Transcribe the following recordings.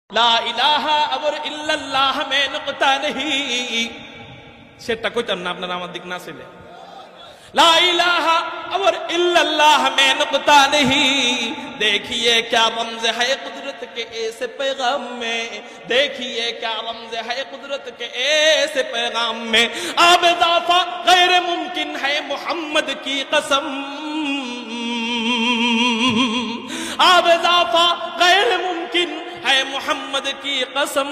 লা ইলাহা और इल्लल्लाह में नुक्ता नहीं সেটা কইতাম না আপনারা আমার দিক না ছিলে ला इलाहा और इल्लल्लाह में नुक्ता नहीं देखिए क्या रमज है कुदरत के ऐसे पैगाम में देखिए क्या रमज है कुदरत के ऐसे पैगाम में अब इजाफा गैर मुमकिन है मोहम्मद की कसम अब इजाफा गैर मुमकिन है मोहम्मद की कसम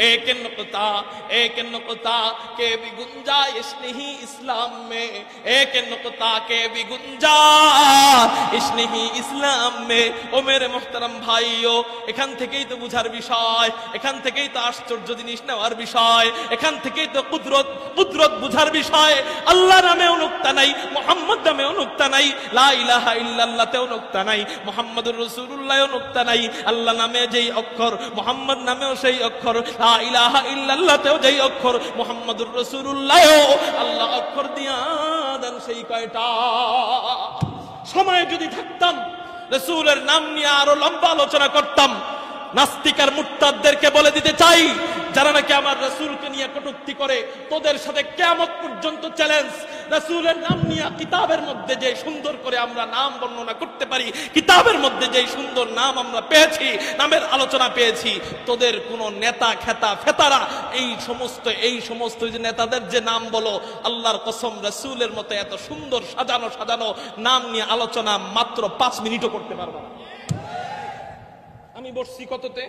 एक नुक्ता के भी गुंजाइश नहीं इस्लाम में एक नुक्ता के भी गुंजाइश नहीं इस्लाम में ओ मेरे मोहतरम भाइयों এখান থেকেই তো বুঝার বিষয় এখান থেকেই তো আশ্চর্য জিনিস নেওয়ার বিষয় এখান থেকেই তো কুদরত বুঝার বিষয় আল্লাহ নামেও নুক্তা নাই মুহাম্মদ নামেও নুক্তা নাই লা ইলাহা ইল্লাল্লাহ তেও নুক্তা নাই মুহাম্মদুর রাসূলুল্লাহও নুক্তা নাই আল্লাহ নামে যেই অক্ষর মুহাম্মদ নামেও সেই অক্ষর লা ইলাহা ইল্লাল্লাহ তেও যেই অক্ষর মুহাম্মদুর রাসূলুল্লাহও আল্লাহ অক্ষর দিয়া দেন সেই কয়টা সময় যদি থাকতাম রাসূলের নাম নিয়ে আরো লম্বা আলোচনা করতাম নাস্তিক আর মুরতাদদেরকে বলে দিতে চাই যারা নাকি আমার রাসূলকে নিয়ে কটূক্তি করে তোদের সাথে কিয়ামত পর্যন্ত চ্যালেঞ্জ রাসূলের নাম নিয়ে কিতাবের মধ্যে যে সুন্দর করে আমরা নাম বর্ণনা করতে পারি কিতাবের মধ্যে যে সুন্দর নাম আমরা পেয়েছি নামের আলোচনা পেয়েছি তোদের কোন নেতা খেতা ফেতারা এই সমস্ত যে নেতাদের যে নাম বলো আল্লাহর কসম রাসূলের মতো এত সুন্দর সাজানো নাম নিয়ে আলোচনা মাত্র 5 মিনিটও করতে পারবো না আমি বসছি কততে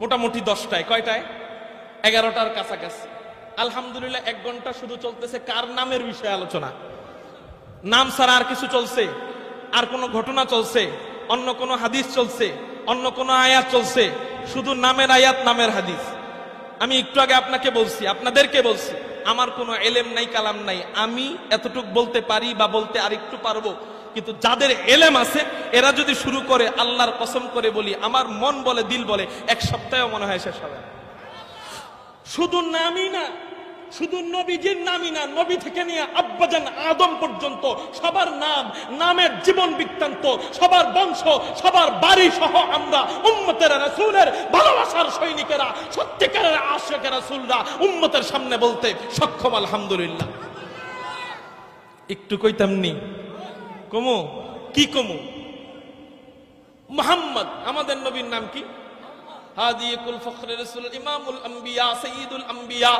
মোটামুটি 10টায় কয়টায় 11টার কাছাকাছি আলহামদুলিল্লাহ 1 ঘন্টা শুধু চলতেছে কার নামের বিষয়ে আলোচনা নাম ছাড়া আর কিছু চলছে আর কোন ঘটনা চলছে অন্য কোন হাদিস চলছে অন্য কোন আয়াত চলছে শুধু নামের আয়াত নামের হাদিস আমি একটু আগে আপনাকে বলছি আপনাদেরকে বলছি আমার কোনো ইলম নাই কালাম নাই আমি এতটুকু বলতে পারি বা বলতে আরেকটু পারবো কিন্তু যাদের ইলম আছে এরা যদি শুরু করে আল্লাহর কসম করে বলি আমার মন বলে দিল বলে এক সপ্তাহেও মনে হয় শেষ হবে শুধু নামই না শুধু নবীজির নামই না নবী থেকে নিয়ে আব্বাজান আদম পর্যন্ত সবার নামের জীবন বৃত্তান্ত সবার বংশ সবার বাড়ি সহ আমরা উম্মতের রাসূলের ভালোবাসার সৈনিকেরা সত্যিকারের আশিক রাসূলরা উম্মতের সামনে বলতে সক্ষম আলহামদুলিল্লাহ একটু কইতাম নি কমু কি কমু মুহাম্মদ আমাদের নবীর নাম কি হাদিকুল ফখর রাসূল ইমামুল আম্বিয়া সাইয়্যিদুল আম্বিয়া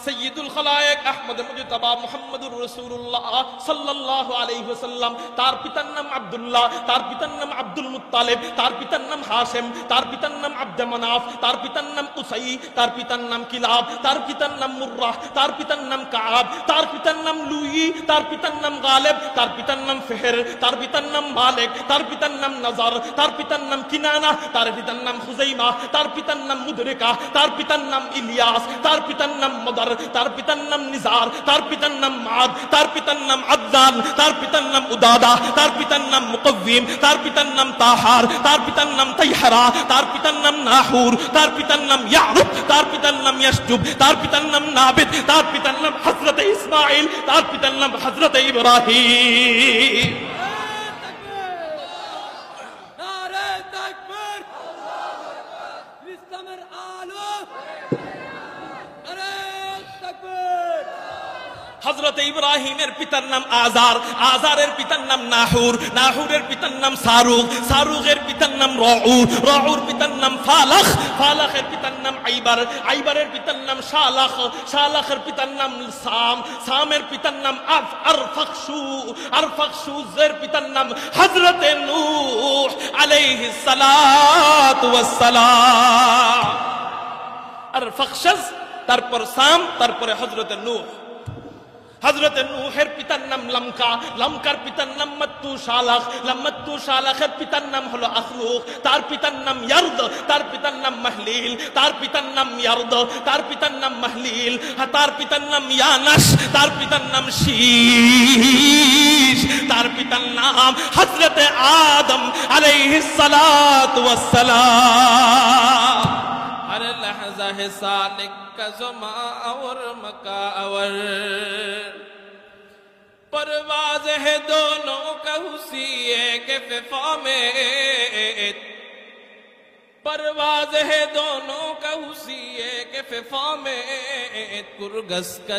সৈয়দুল খালায়েক আহমদ মুজতবা মুহাম্মদুর রাসূলুল্লাহ সাল্লাল্লাহু আলাইহি ওয়াসাল্লাম তার পিতার নাম আব্দুল্লাহ তার পিতার নাম আব্দুল মুত্তালিব তার পিতার নাম হাশিম তার পিতার নাম আব্দ মানাফ তার পিতার নাম কুসাই তার পিতার নাম কিলাব তার পিতার নাম মুররাহ তার পিতার নাম কাব তার পিতার নাম লুই তার পিতার নাম গালিব তার পিতার নাম ফিহর তার পিতার নাম মালিক তার পিতার নাম নজর তার পিতার নাম কিনানা তার পিতার নাম খুজাইমা তার পিতার নাম মুদরিকা তার পিতার নাম ইলিয়াস তার পিতার নাম মুদার তার পিতার নাম নিজার তার পিতার নাম মাদ তার পিতার নাম আদনান তার পিতার নাম উদাদা তার পিতার নাম মুকওয়িম তার পিতার নাম তাহার তার পিতার নাম তাইহারা তার পিতার নাম নাহুর তার পিতার নাম ইয়ারুব তার পিতার নাম ইয়াশজুব তার পিতার নাম নাবিদ তার পিতার নাম হযরত ইসমাঈল তার পিতার নাম হযরত ইব্রাহিম নারে তাকবীর আল্লাহু আকবার ইসলামের আলো হযরত ইব্রাহিমের পিতার নাম আজার আজারের পিতার নাম নাহুর নাহুরের পিতার নাম সারুগ সারুগের পিতার নাম রাউ রাউর পিতার নাম ফালাখ ফালাখের পিতার নাম আইবার আইবারের পিতার নাম শালাখ শালাখের পিতার নাম সাম সামের পিতার নাম আরফাখশু আরফাখশুজের পিতার নাম হযরত নূহ আলাইহিস সালাতু ওয়াস সালাম আরফাখশজ তারপর সাম তারপরে হযরত নূহ হযরত নূহের পিতার নাম লামকা লামকার পিতার নাম মাত্তু শালাখ লামাত্তু শালাখের পিতার নাম হলো আখলুক তার পিতার নাম ইয়ারদ তার পিতার নাম মাহলিল তার পিতার নাম ইয়ারদ তার পিতার নাম মাহলিল তার পিতার নাম ইয়ানাস তার পিতার নাম শীশ তার পিতার নাম হযরত আদম আলাইহিস সালাতু ওয়াস সালাম हर लहजा है सालिक का ज़मा और मकावर परवाज़ है दोनों का उसी एक फ़िफ़ा में परवाज है दोनों का उसी एक फिफा में, कुरगस का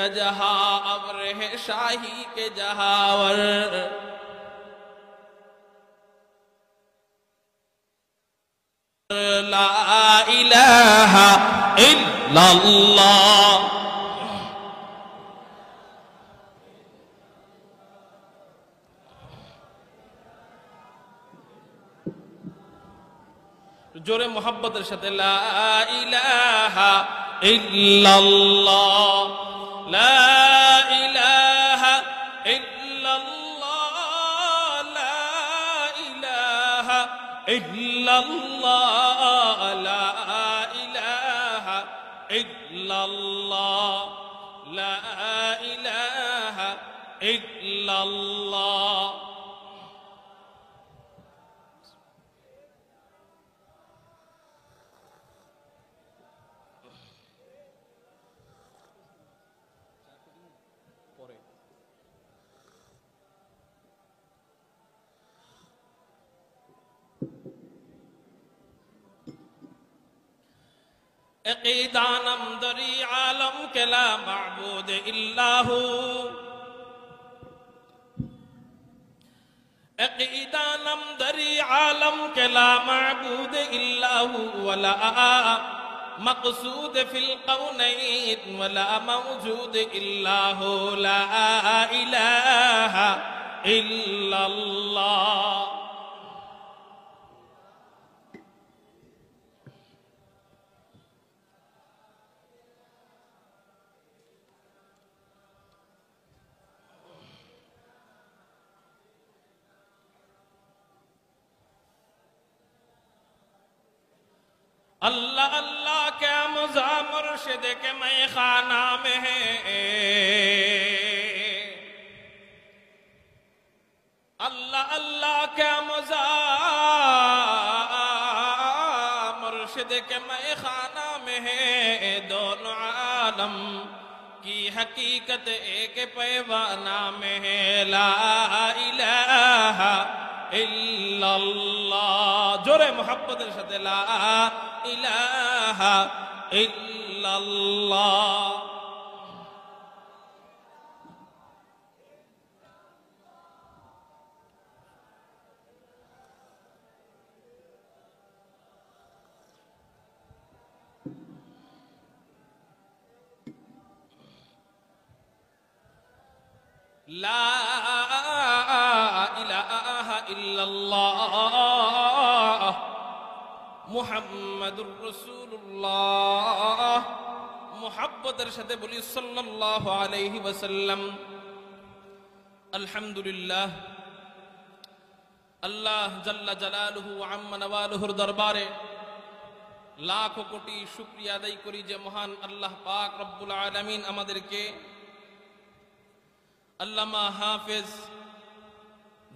जहा अब रहे शाही के जहावर। ला इलाहा इल्लल्लाह। जोरे मोहब्बतेर साथे ला इलाहा इल्लल्लाह, ला इलाहा इल्लल्लाह, ला इलाहा इल्लल्लाह, ला इलाहा इल्लल्लाह, ला इलाहा इल्लल्लाह। अक़ीदानम दरी आलम के ला मअबूद इल्लाहु, अक़ीदानम दरी आलम के ला मअबूद इल्लाहु, वला मक़सूद फिल कौनैन वला मौजूद इल्लाहु, ला इलाहा इल्लल्लाह। अल्लाह अल्लाह क्या मज़ा मुर्शिद के मैं खाना में है, अल्लाह अल्लाह क्या मज़ा मुर्शिद के मैं खाना में है, दोनों आलम की हकीकत एक पैवाना में है, ला इलाहा इल्लल्लाह। जोरे मोहब्बतेर साथे ला इलाहा इल्लल्लाह। ला इलाहा इल्लल्लाह मुहम्मदुर रसूलुल्लाह। मुहब्बतेर साथे बोली सल्लल्लाहु अलैहि वसल्लम। अल्हम्दुलिल्लाह, अल्लाह जल्ला जलालुहु व अम्मा नवालुहुर दरबारे लाखों कोटी शुक्रिया आदाय करी जे महान अल्लाह पाक रब्बुल आलामीन आमादेरके अल्लामा हाफिज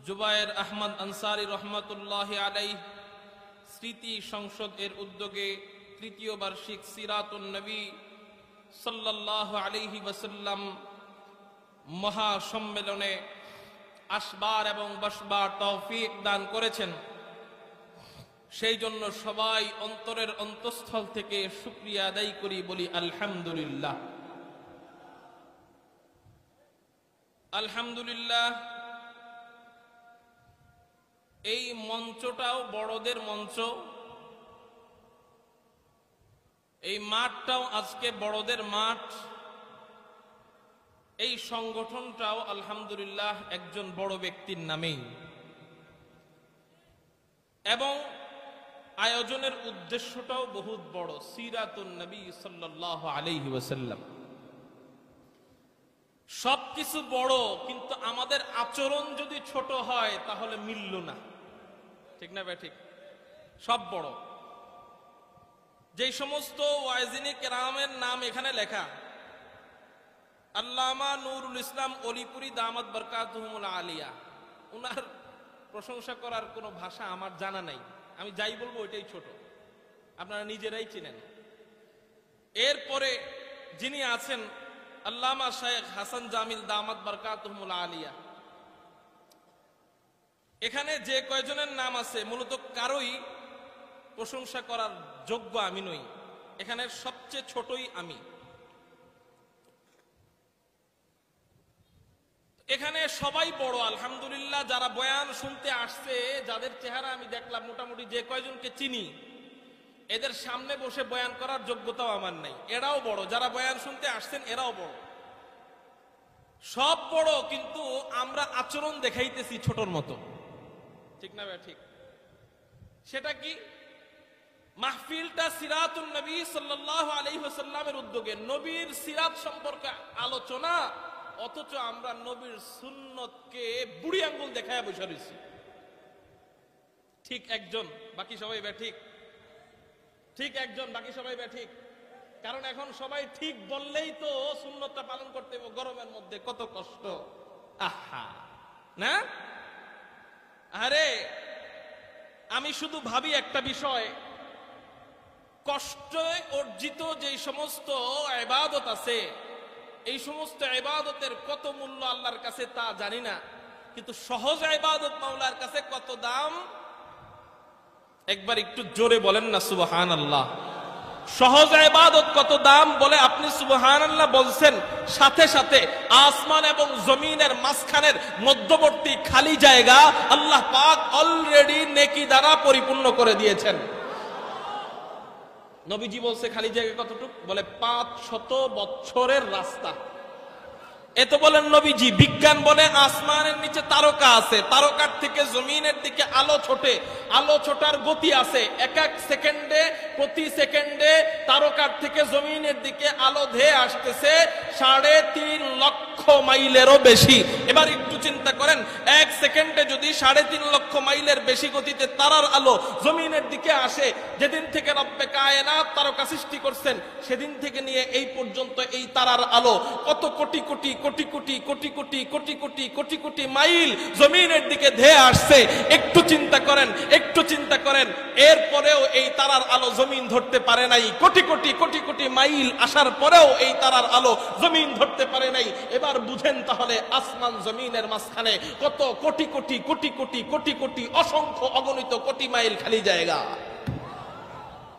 जुबायर अहमद अंसारी रहमतुल्लाहि अलैहि स्मृति संसद एर उद्योगे तृतीय वार्षिक सिरातुन नबी सल्लल्लाहु अलैहि वसल्लम महासम्मेलने आसबार एवं बसबार तौफिक दान करेছেন। সেই জন্য সবাই অন্তরের অন্তঃস্থল থেকে শুকরিয়া আদায় করি, বলি আলহামদুলিল্লাহ। আলহামদুলিল্লাহ। এই মঞ্চটাও বড়দের মঞ্চ, এই মাঠটাও আজকে বড়দের মাঠ, এই সংগঠনটাও আলহামদুলিল্লাহ একজন বড় ব্যক্তির নামেই, এবং আয়োজনের উদ্দেশ্যটাও বহুত বড়, সিরাতুন নবী সাল্লাল্লাহু আলাইহি ওয়াসাল্লাম। সবকিছু বড়, কিন্তু আমাদের আচরণ যদি ছোট হয় তাহলে মিলল না, ঠিক না ভাই? ঠিক। সব বড়। যে সমস্ত ওয়াইজিনে কেরামের নাম এখানে লেখা, আল্লামা নুরুল ইসলাম অলিপুরি দামাত বরকাতুহুল আলিয়া, উনার প্রশংসা করার কোনো ভাষা আমার জানা নাই, আমি যাই বলবো ওইটাই ছোট, আপনারা নিজেরাই চিনেন। এরপরে যিনি আছেন আল্লামা শেখ হাসান জামিল দামাত বরকাতুহুল আলিয়া, এখানে যে কয়জনের নাম আছে মূলত কারোই প্রশংসা করার যোগ্য আমি নই, এখানে সবচেয়ে ছোটই আমি। এখানে সবাই বড় আলহামদুলিল্লাহ। যারা বয়ান শুনতে আসছে, যাদের চেহারা আমি দেখলাম, মোটামুটি যে কয়জনকে চিনি, এদের সামনে বসে বয়ান করার যোগ্যতাও আমার নাই। এরাও বড়, যারা বয়ান শুনতে আসছেন এরাও বড়, সব বড়, কিন্তু আমরা আচরণ দেখাইতেছি ছোটর মতো, ঠিক না ভাই? ঠিক। সেটা কি? মাহফিলটা সিরাতুন নবী সাল্লাল্লাহু আলাইহি ওয়াসাল্লামের উদ্যোগে, নবীর সিরাত সম্পর্কে আলোচনা, অথচ আমরা নবীর সুন্নতকে বুড়ি আঙ্গুল দেখায় বসে রয়েছি। ঠিক একজন, বাকি সবাই ব্যাঠিক। ঠিক একজন, বাকি সবাই ব্যাঠিক। কারণ এখন সবাই ঠিক বললেই তো সুন্নতটা পালন করতে হবে। গরমের মধ্যে কত কষ্ট, আহা না? আরে আমি শুধু ভাবি একটা বিষয়, কষ্টে অর্জিত যে সমস্ত ইবাদত আছে, এই সমস্ত ইবাদতের কত মূল্য আল্লাহর কাছে তা জানি না, কিন্তু সহজ ইবাদত মাওলার কাছে কত দাম, একবার একটু জোরে বলেন না সুবহানাল্লাহ। সহজ ইবাদত কত দাম বলে আপনি সুবহানাল্লাহ বলছেন, সাথে সাথে আসমান এবং জমিনের মাঝখানের মধ্যবর্তী খালি জায়গা আল্লাহ পাক অলরেডি নেকি দ্বারা পরিপূর্ণ করে দিয়েছেন। নবীজি বলছে খালি জায়গা কতটুকু? বলে 500 বছরের রাস্তা। এত বলেন নবীজি। বিজ্ঞান বলে আসমানের নিচে তারকা আছে, তারকার থেকে জমিনের দিকে আলো ছোটে, আলো ছোটার গতি আছে, এক এক সেকেন্ডে, প্রতি সেকেন্ডে তারকার থেকে জমিনের দিকে আলো ধেয়ে আসতেছে 3.5 লক্ষ মাইলেরও বেশি। এবার একটু চিন্তা করেন, এক সেকেন্ডে যদি 3.5 লক্ষ মাইলের বেশি গতিতে তারার আলো জমিনের দিকে আসে, যেদিন থেকে রব্বে কায়নাত তারকা সৃষ্টি করছেন সেদিন থেকে নিয়ে এই পর্যন্ত এই তারার আলো কত কোটি কোটি কোটি কোটি কোটি কোটি কোটি কোটি কোটি কোটি মাইল জমিনের দিকে ধেয়ে আসছে। একটু চিন্তা করেন, একটু চিন্তা করেন, এরপরেও এই তারার আলো জমিন ধরতে পারে নাই। কোটি কোটি কোটি কোটি মাইল আসার পরেও এই তারার আলো জমিন ধরতে পারে নাই। এবার বুঝেন তাহলে আসমান জমিনের মাঝখানে কত কোটি কোটি কোটি কোটি কোটি কোটি অসংখ্য অগণিত কোটি মাইল খালি জায়গা।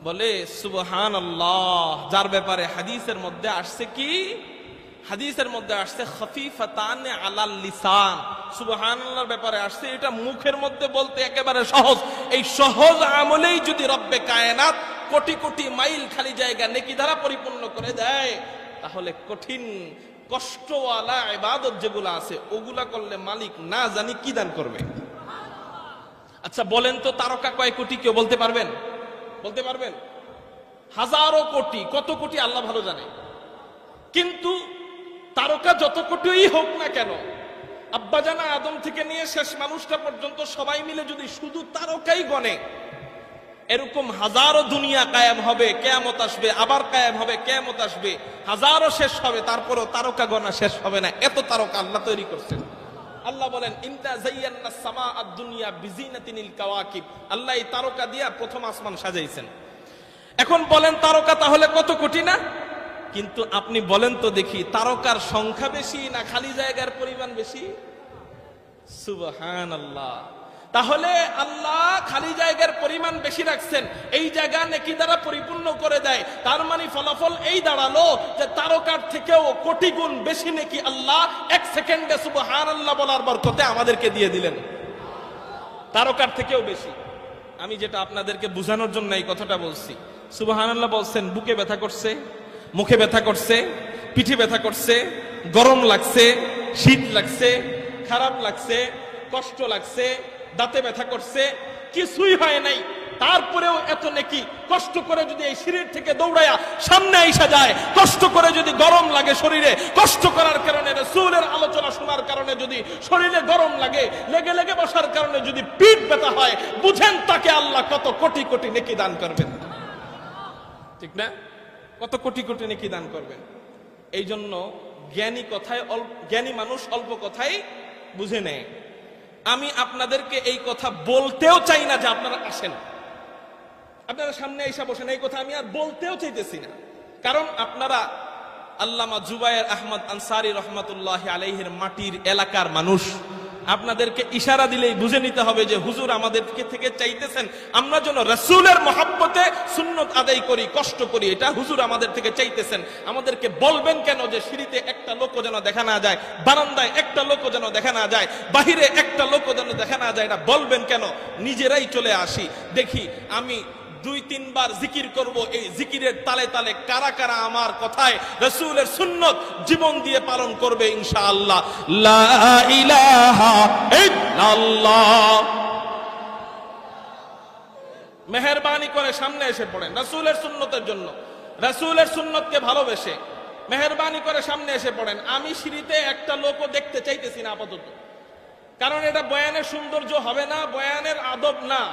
বলে সুবহানাল্লাহ। যার ব্যাপারে হাদিসের মধ্যে আসছে কি? হাদিসের মধ্যে আসছে খফিফাতান আলাল লিসান। সুবহানাল্লাহর ব্যাপারে আসছে, এটা মুখের মধ্যে বলতে একেবারে সহজ। এই সহজ আমলেই যদি রব্বে কায়নাত কোটি কোটি মাইল খালি জায়গা নেকি দ্বারা পরিপূর্ণ করে দেয়, তাহলে কঠিন কষ্টওয়ালা ইবাদত যেগুলো আছে ওগুলা করলে মালিক না জানি কি দান করবে। আচ্ছা বলেন তো, তারকা কয় কোটি কেউ বলতে পারবেন? বলতে পারবেন? হাজারো কোটি, কত কোটি আল্লাহ ভালো জানে। কিন্তু তারকা যত কোটিই হোক না কেন, আব্বাজানা আদম থেকে নিয়ে শেষ মানুষটা পর্যন্ত সবাই মিলে যদি শুধু তারকাই গনে, এরকম হাজারো দুনিয়া কায়েম হবে, কিয়ামত আসবে, আবার কায়েম হবে, কিয়ামত আসবে, হাজারো শেষ হবে, তারপরও তারকা গণা শেষ হবে না। এত তারকা আল্লাহ তৈরি করছেন। আল্লাহ বলেন ইন্না যায়্যানাস সামাআদ দুনিয়া বিজিনাতিনিল কাওয়াকিব। আল্লাহ এই তারকা দিয়া প্রথম আসমান সাজাইছেন। এখন বলেন তারকা তাহলে কত কোটি না? কিন্তু আপনি বলেন তো দেখি, তারকার সংখ্যা বেশি না খালি জায়গার পরিমাণ বেশি? সুবহানাল্লাহ। তাহলে আল্লাহ খালি জায়গার পরিমাণ বেশি রাখছেন, এই জায়গা নেকি দ্বারা পরিপূর্ণ করে দেয়। তার মানে ফলাফল এই দাঁড়ালো যে তারকার থেকেও কোটি গুণ বেশি নেকি আল্লাহ এক সেকেন্ডে সুবহানাল্লাহ বলার বরকতে আমাদেরকে দিয়ে দিলেন। তারকার থেকেও বেশি। আমি যেটা আপনাদেরকে বোঝানোর জন্য এই কথাটা বলছি, সুবহানাল্লাহ বলছেন, বুকে ব্যথা করছে, মুখে ব্যথা করছে, পিঠে ব্যথা করছে, গরম লাগছে, শীত লাগছে, খারাপ লাগছে, কষ্ট লাগছে, দাঁতে ব্যথা করছে, কিছুই হয় নাই, তারপরেও এত নেকি। কষ্ট করে যদি এই শরীর থেকে দৌড়ায়া সামনে আইসা যায়, কষ্ট করে যদি গরম লাগে শরীরে, কষ্ট করার কারণে রাসূলের আলোচনা শোনার কারণে যদি শরীরে গরম লাগে, লেগে লেগে বসার কারণে যদি পিঠ ব্যথা হয়, বুঝেন তাকে আল্লাহ কত কোটি কোটি নেকি দান করবেন। ঠিক না? কত কোটি কোটি নেকি দান করবেন। এই জন্য জ্ঞানী মানুষ অল্প কথাই বুঝে নেয়। আমি আপনাদেরকে এই কথা বলতেও চাই না যে আপনারা আসেন, আপনারা সামনে এসে বসেন, এই কথা আমি আর বলতেও চাইতেছি না। কারণ আপনারা আল্লামা জুবায়ের আহমদ আনসারী রহমাতুল্লাহি আলাইহির মাটির এলাকার মানুষ, আপনাদেরকে ইশারা দিলেই বুঝে নিতে হবে যে হুজুর আমাদেরকে থেকে চাইতেছেন আমরা যেন রাসূলের মহব্বতে সুন্নত আদায় করি, কষ্ট করি, এটা হুজুর আমাদের থেকে চাইতেছেন। আমাদেরকে বলবেন কেন যে সিঁড়িতে একটা লোকও যেন দেখা না যায়, বারান্দায় একটা লোকও যেন দেখা না যায়, বাহিরে একটা লোকও যেন দেখা না যায়, এটা বলবেন কেন? নিজেরাই চলে আসি, দেখি আমি 2-3 বার জিকির করব, এই জিকিরের তালে তালে কারা কারা আমার কথায় রাসূলের সুন্নত জীবন দিয়ে পালন করবে ইনশাআল্লাহ। লা ইলাহা ইল্লাল্লাহ। মেহেরবানি করে সামনে এসে পড়েন রাসূলের সুন্নতের জন্য, রাসূলের সুন্নতকে ভালোবেসে মেহেরবানি করে সামনে এসে পড়েন। আমি সিঁড়িতে একটা লোকও দেখতে চাইতেছি না আপাতত, কারণ এটা বয়ানের সৌন্দর্য হবে না, বয়ানের আদব না,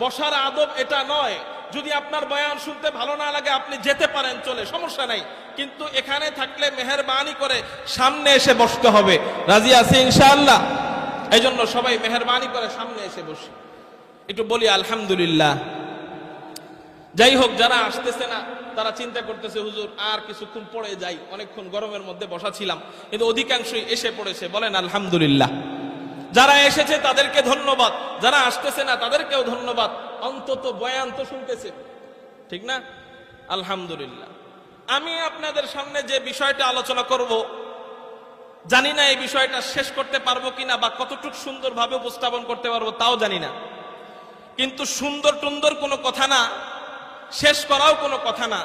বসার আদব এটা নয়। যদি আপনার বয়ান শুনতে ভালো না লাগে আপনি যেতে পারেন, চলে, সমস্যা নাই, কিন্তু এখানে থাকলে মেহেরবানি করে সামনে এসে বসতে হবে। রাজি আছি ইনশাআল্লাহ? এই জন্য সবাই মেহেরবানি করে সামনে এসে বসি, একটু বলি আলহামদুলিল্লাহ। যাই হোক, যারা আসতেছে না তারা চিন্তা করতেছে হুজুর আর কিছুক্ষণ পরে যাই, অনেকক্ষণ গরমের মধ্যে বসা ছিলাম, কিন্তু অধিকাংশই এসে পড়েছে, বলেন আলহামদুলিল্লাহ। যারা এসেছে তাদেরকে ধন্যবাদ, যারা আসতেছে না তাদেরকেও ধন্যবাদ, অন্তত বয়ান তো শুনতেছে, ঠিক না? আলহামদুলিল্লাহ। আমি আপনাদের সামনে যে বিষয়টা আলোচনা করব, জানি না এই বিষয়টা শেষ করতে পারবো কিনা বা কতটুকু সুন্দরভাবে উপস্থাপন করতে পারবো তাও জানি না, কিন্তু সুন্দর টুন্দর কোনো কথা না, শেষ করাও কোনো কথা না।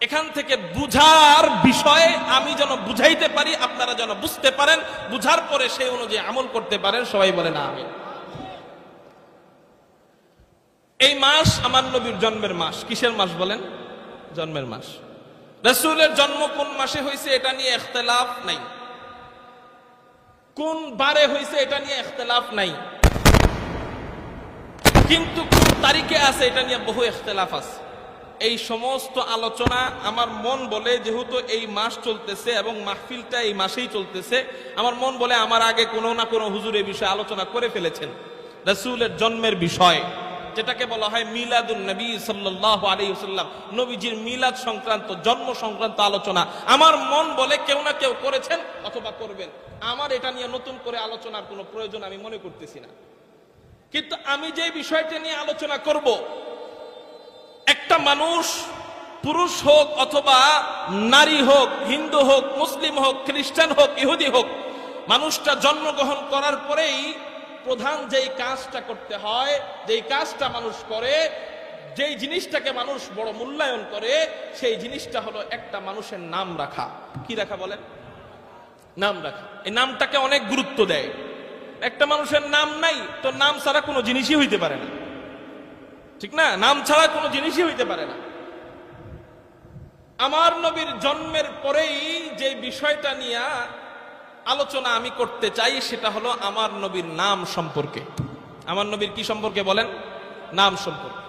এখান থেকে বুঝার বিষয়ে আমি যেন বুঝাইতে পারি, আপনারা যেন বুঝতে পারেন, বুঝার পরে সেই অনুযায়ী আমল করতে পারেন। সবাই বলেন আমিন। এই মাস আমার নবীর জন্মের মাস। কিসের মাস বলেন? জন্মের মাস। রাসূলের জন্ম কোন মাসে হয়েছে এটা নিয়ে ইখতিলাফ নাই, কোন বারে হয়েছে এটা নিয়ে ইখতিলাফ নাই, কিন্তু কোন তারিখে আছে এটা নিয়ে বহু ইখতিলাফ আছে। এই সমস্ত আলোচনা আমার মন বলে, যেহেতু এই মাস চলতেছে এবং মাহফিলটা এই মাসেই চলতেছে, আমার মন বলে আমার আগে কোনো না কোনো হুজুর এই বিষয়ে আলোচনা করে ফেলেছেন। রাসূলের জন্মের বিষয়, যেটাকে বলা হয় মিলাদুন নবী সাল্লাল্লাহু আলাইহি ওয়াসাল্লাম, নবীজির মিলাদ সংক্রান্ত, জন্ম সংক্রান্ত আলোচনা আমার মন বলে কেউ না কেউ করেছেন অথবা করবেন। আমার এটা নিয়ে নতুন করে আলোচনার কোনো প্রয়োজন আমি মনে করতেছি না। কিন্তু আমি যে বিষয়টা নিয়ে আলোচনা করব, একটা মানুষ, পুরুষ হোক অথবা নারী হোক, হিন্দু হোক, মুসলিম হোক, খ্রিস্টান হোক, ইহুদি হোক, মানুষটা জন্মগ্রহণ করার পরেই প্রধান যেই কাজটা করতে হয়, যেই কাজটা মানুষ করে, যেই জিনিসটাকে মানুষ বড় মূল্যায়ন করে, সেই জিনিসটা হলো একটা মানুষের নাম রাখা। কি রাখা বলেন? নাম রাখা। এই নামটাকে অনেক গুরুত্ব দেয়। একটা মানুষের নাম নাই তো নাম ছাড়া কোনো জিনিসই হইতে পারে না, ঠিক না? নাম ছাড়া কোনো জিনিসই হইতে পারে না। আমার নবীর জন্মের পরেই যে বিষয়টা নিয়ে আলোচনা আমি করতে চাই সেটা হলো আমার নবীর নাম সম্পর্কে। আমার নবীর কি সম্পর্কে বলেন? নাম সম্পর্কে।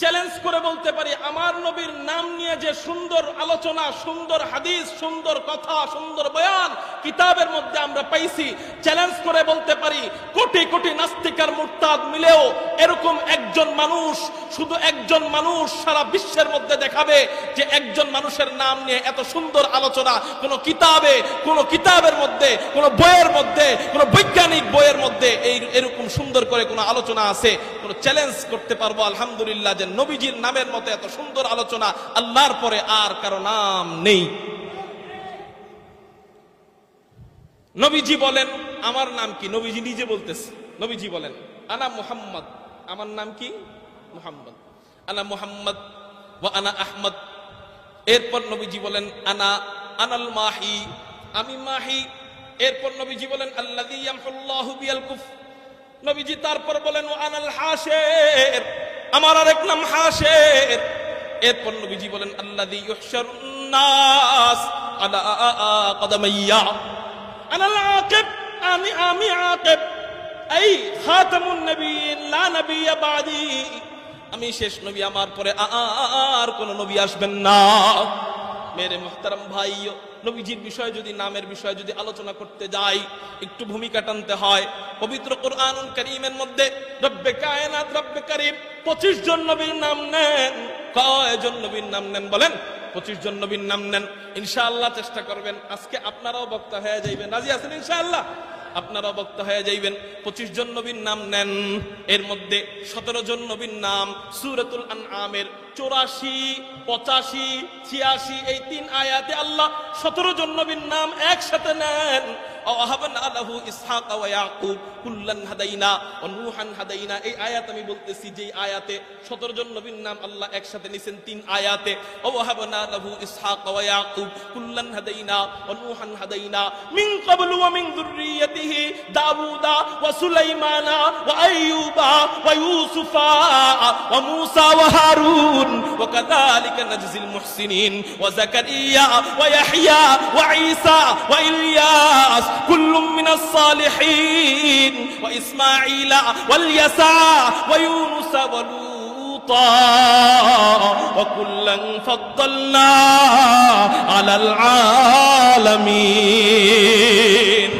চ্যালেঞ্জ করে বলতে পারি, আমার নবীর নাম নিয়ে যে সুন্দর আলোচনা, সুন্দর হাদিস, সুন্দর কথা, সুন্দর বয়ান কিতাবের মধ্যে আমরা পাইছি, চ্যালেঞ্জ করে বলতে পারি কোটি কোটি নাস্তিক আর মুরতাদ মিলেও এরকম একজন মানুষ, শুধু একজন মানুষ সারা বিশ্বের মধ্যে দেখাবে যে একজন মানুষের নাম নিয়ে এত সুন্দর আলোচনা কোন কিতাবে, কোন কিতাবের মধ্যে, কোন বইয়ের মধ্যে, কোন বৈজ্ঞানিক বইয়ের মধ্যে এরকম সুন্দর করে কোন আলোচনা আছে। কোন চ্যালেঞ্জ করতে পারবো আলহামদুলিল্লাহ যে নবীজির নামের মতো এত সুন্দর আলোচনা আল্লাহর পরে আর কারো নাম নেই। নবীজি বলেন আমার নাম কি? নবীজি নিজে বলতেছে, নবীজি বলেন আনা মুহাম্মদ, আমার নাম কি? মুহাম্মদ। আনা মুহাম্মদ ওয়া আনা আহমদ। এরপর নবীজি বলেন আনাল মাহি, আমি মাহি। এরপর নবীজি বলেন আল্লাযী ইয়ামহুল্লাহু বিল কুফর। নবীজি তারপর বলেন ওয়া আনাল হাশির, আমার আরেক নাম হাশির। এরপর নবীজি বলেন আল্লাযী ইউহশারুন নাস আলা কদমাইয়া, আনাল আকিব, আমি আকিব, এই খাতামুন নবিয়্যিন লা নবিয়্য বাদি, আমি শেষ নবী, আমার পরে আর কোন নবী আসবেন না। মেরে মুহতারাম ভাইও, নবীজির বিষয় যদি, নামের বিষয়ে যদি আলোচনা করতে যাই একটু ভূমিকা টানতে হয়। পবিত্র কুরআনুল কারীমের মধ্যে রব্বে কায়নাত, রব্বে কারীম 25 জন নবীর নাম নেন। কয়জন নবীর নাম নেন বলেন? 25 জন নবীর নাম নেন ইনশাআল্লাহ। চেষ্টা করবেন আজকে আপনারাও বক্তা হয়ে যাইবেন, রাজি আছেন ইনশাআল্লাহ? আপনারা বক্তা হয়ে যাইবেন। 25 জন নবীর নাম নেন। এর মধ্যে 17 জন নবীর নাম সূরাতুল আনআমের 84, 85, 86 এই 3 আয়াতে আল্লাহ 17 জন নবীর নাম একসাথে নেন। ওয়াহাবনা লাহু ইসহাক ওয়া ইয়াকুব কুল্লান হাদাইনা ওয়া নূহান হাদাইনা। এই আয়াত আমি বলতেছি যে আয়াতে 17 জন নবীর নাম আল্লাহ একসাথে নিছেন 3 আয়াতে। ওয়াহাবনা লাহু ইসহাক ওয়া ইয়াকুব কুল্লান হাদাইনা ওয়া নূহান হাদাইনা মিন ক্বাবলু ওয়া মিন যুররিয়্যাতিহি দাউদা ওয়া সুলাইমানা ওয়া আইয়ুবা ওয়া ইউসুফা ওয়া মূসা ওয়া হারুন ওয়া কাযালিকা নাজজিল মুহসিনিন ওয়া যাকারিয়া ওয়া ইয়াহইয়া ওয়া ঈসা ওয়া ইলিয়াস কুল্লুম মিনাস সালিহিন ওয়া ইসমাঈলা ওয়াল ইয়াসা ওয়া ইউনুস ওয়া লূতা ওয়া কুল্লান ফাদ্দালনা আলাল আলামিন।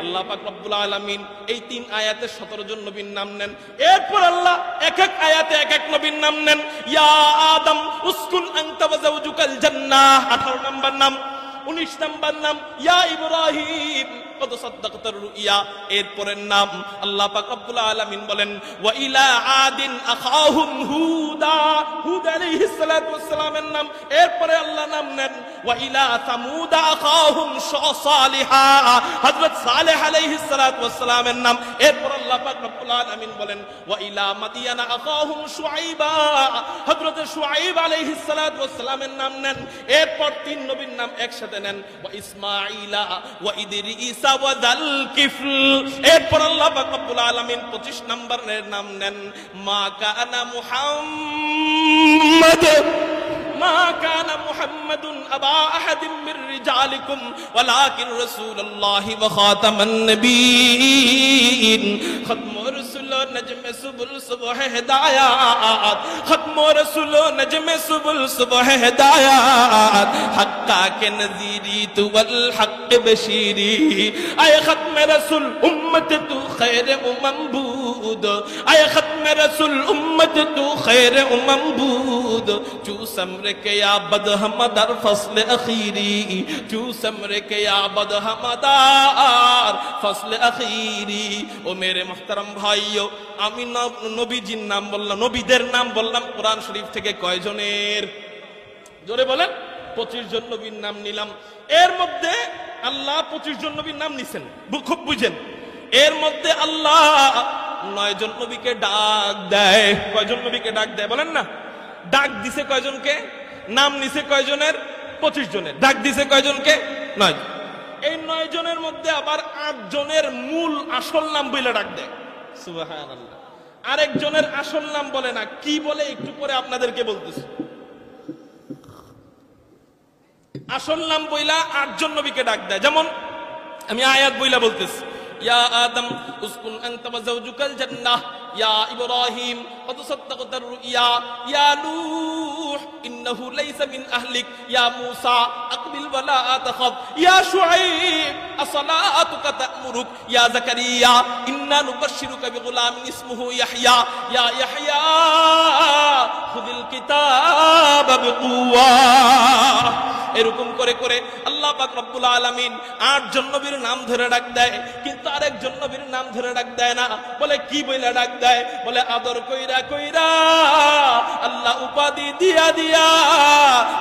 আল্লাহ পাক রব্বুল আলামিন এই 3 আয়াতে 17 জন নবীর নাম নেন। এরপর আল্লাহ এক এক আয়াতে এক এক নবীর নাম নেন। ইয়া আদম উসকুন আনতা ওয়া যাওজুকাল জান্নাহ 18 নম্বর নাম। 19 নম্বর নাম ইয়া ইব্রাহিম কদ সাদ্দাকতার রুইয়া। এরপরের নাম আল্লাহ পাক রব্বুল আলামিন বলেন ওয়া ইলা আদিন আখাহুম হুদা, হুদ আলাইহিস সালাতু ওয়াস সালামের নাম। এরপরে আল্লাহ নাম নেন ওয়া ইলা সামুদা আখাহুম সালিহা, হযরত সালেহ আলাইহিস সালাতু ওয়াস সালামের নাম। এরপর আল্লাহ পাক রব্বুল আলামিন বলেন ওয়া ইলা মাদিয়ানা আখাহুম শুআইবা, হযরত শুআইব আলাইহিস সালাতু ওয়াস সালামের নাম নেন। এরপর 3 নবীর নাম একসাথে নেন ওয়া ইসমাঈলা ওয়া ইদরিস ওয়া যাল কিফল। এরপর আল্লাহ পাক রব্বুল আলামিন 25 নম্বরের নাম নেন মা কানা মুহাম্মাদ ما كان محمد أبا أحد من رجالكم ولكن رسول الله وخاتم النبيين ختم رسول نجم سبل صبح هدايات ختم رسول نجم سبل صبح هدايات حقا کے نذیری تو والحق بشیری اے ختم رسول امت تو خیر بود اے ختم رسول امت تو خیر بود جو سمر کے یا بدہمدار فصل اخیری جو سمر کے یا بدہمدار فصل اخیری। ও মেরে মুহতারাম ভাইও, আমি নবীজির নাম বললাম, নবীদের নাম বললাম কোরআন শরীফ থেকে কয়জনের? জোরে বলেন। 25 জন নবীর নাম নিলাম। এর মধ্যে আল্লাহ 25 জন নবীর নাম নিছেন, খুব বুঝেন। এর মধ্যে আল্লাহ 9 জন নবীকে ডাক দেয়। কয়জন নবীকে ডাক দেয় বলেন না? ডাক দিছে কয়জনকে? নাম নিছে কয়জনের? 25 জনের। ডাক দিছে কয়জনকে? 9। এই 9 জনের মধ্যে আবার 8 জনের মূল আসল নাম বলে ডাক দেয়। সুবহানাল্লাহ। আরেক জনের আসল নাম বলে না। কি বলে একটু পরে আপনাদেরকে বলতেছি। আসল নাম বইলা 8 জন নবীকে ডাক দেয়। যেমন আমি আয়াত বইলা বলতেছি ইয়া আদম উসকুন আনতা ওয়া যাওজুকাল জান্নাহ ইয়া ইব্রাহিম কদ সাদ্দাকতার রুইয়া ইয়া নূহ ইন্নাহু লাইসা মিন আহলিক ইয়া মূসা আকবিল ওয়া লা তাখাফ ইয়া শুআইব আসসালাতুকা তা'মুরুক ইয়া যাকারিয়া ইন্না নুবাশশিরুকা বিগুলামিন ইসমুহু ইয়াহইয়া ইয়া ইয়াহইয়া খুযিল কিতাবা বিকুওয়া। এরকম করে করে আল্লাহ পাক রব্বুল আলামিন 8 জন নবীর নাম ধরে ডাক দেয়, কিন্তু আরেকজন নবীর নাম ধরে ডাক দেয় না। বলে কি বইলা ডাক দেয়? বলে আদর কইরা কইরা আল্লাহ উপাধি দিয়া দিয়া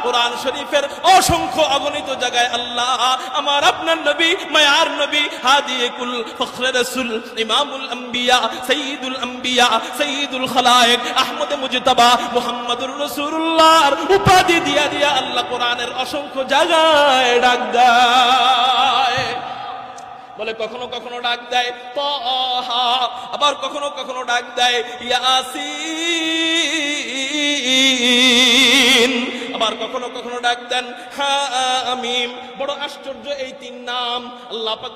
কোরআন শরীফের অসংখ্য অগণিত জায়গায় আল্লাহ আমার আপনার নবী, মায়ার নবী, হাদিয়ে কুল, ফখরে রাসূল, ইমামুল আম্বিয়া, সাইয়্যিদুল আম্বিয়া, সাইয়্যিদুল খালায়েক, আহমদ মুজতাবা, মুহাম্মদুর রাসূলুল্লাহর উপাধি দিয়া দিয়া আল্লাহ কোরআনের অসংখ্য জায়গায় ডাক দেয়। বলে কখনো কখনো ডাক দেয় তাহা, আবার কখনো কখনো ডাক দেয় ইয়াসিন, আবার কখনো কখনো ডাক দেন হামিম। বড় আশ্চর্য এই তিন নাম আল্লাহ পাক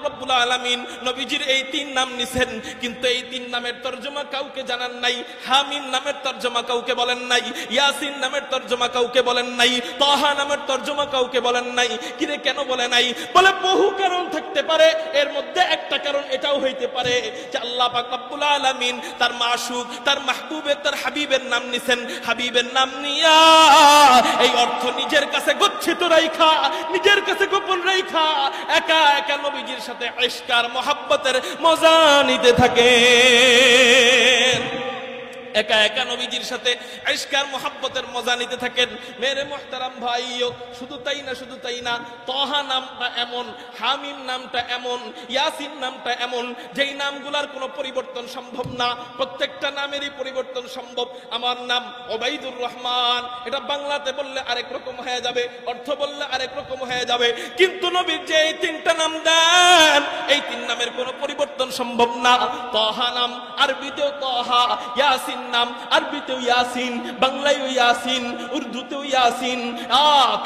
রব্বুল আলামিন নবীজির এই তিন নাম নিছেন, কিন্তু এই তিন নামের তরজমা কাউকে জানান নাই। হামিম নামের তরজমা কাউকে বলেন নাই, ইয়াসিন নামের তরজমা কাউকে বলেন নাই, তাহা নামের তরজমা কাউকে বলেন নাই। কিরে কেন বলে নাই? বলে বহু কারণ থাকতে পারে, এর মধ্যে একটা কারণ এটাও হইতে পারে যে আল্লাহ পাক রব্বুল আলামিন তার মাশুক, তার মাহবুবের, তার হাবিবের নাম নিছেন। হাবিবের নাম নিয়া এই অর্থ নিজের কাছে গচ্ছিত রাইখা, নিজের কাছে গোপন রাইখা একা একা নবীজির সাথে ইশক আর মুহাব্বতের মজা নিতে থাকেন। একা একা নবীজির সাথে ইশক আর মুহাব্বতের মজা নিতে থাকেন। মেরে মুহতারাম ভাইও, শুধু তাই না, শুধু তাই না, তাহা নামটা এমন, হামিম নামটা এমন, ইয়াসিন নামটা এমন, যেই নামগুলার কোনো পরিবর্তন সম্ভব না। প্রত্যেকটা নামেরই পরিবর্তন সম্ভব। আমার নাম ওবাইদুর রহমান, এটা বাংলাতে বললে আরেক রকম হয়ে যাবে, অর্থ বললে আরেক রকম হয়ে যাবে, কিন্তু নবীর যে এই তিনটা নাম দেন, এই তিন নামের কোনো পরিবর্তন সম্ভব না। তাহা নাম আরবিতেও তাহা, ইয়াসিন নাম আরবিতেও ইয়াসিন, বাংলায়ও ইয়াসিন, উর্দুতেও ইয়াসিন,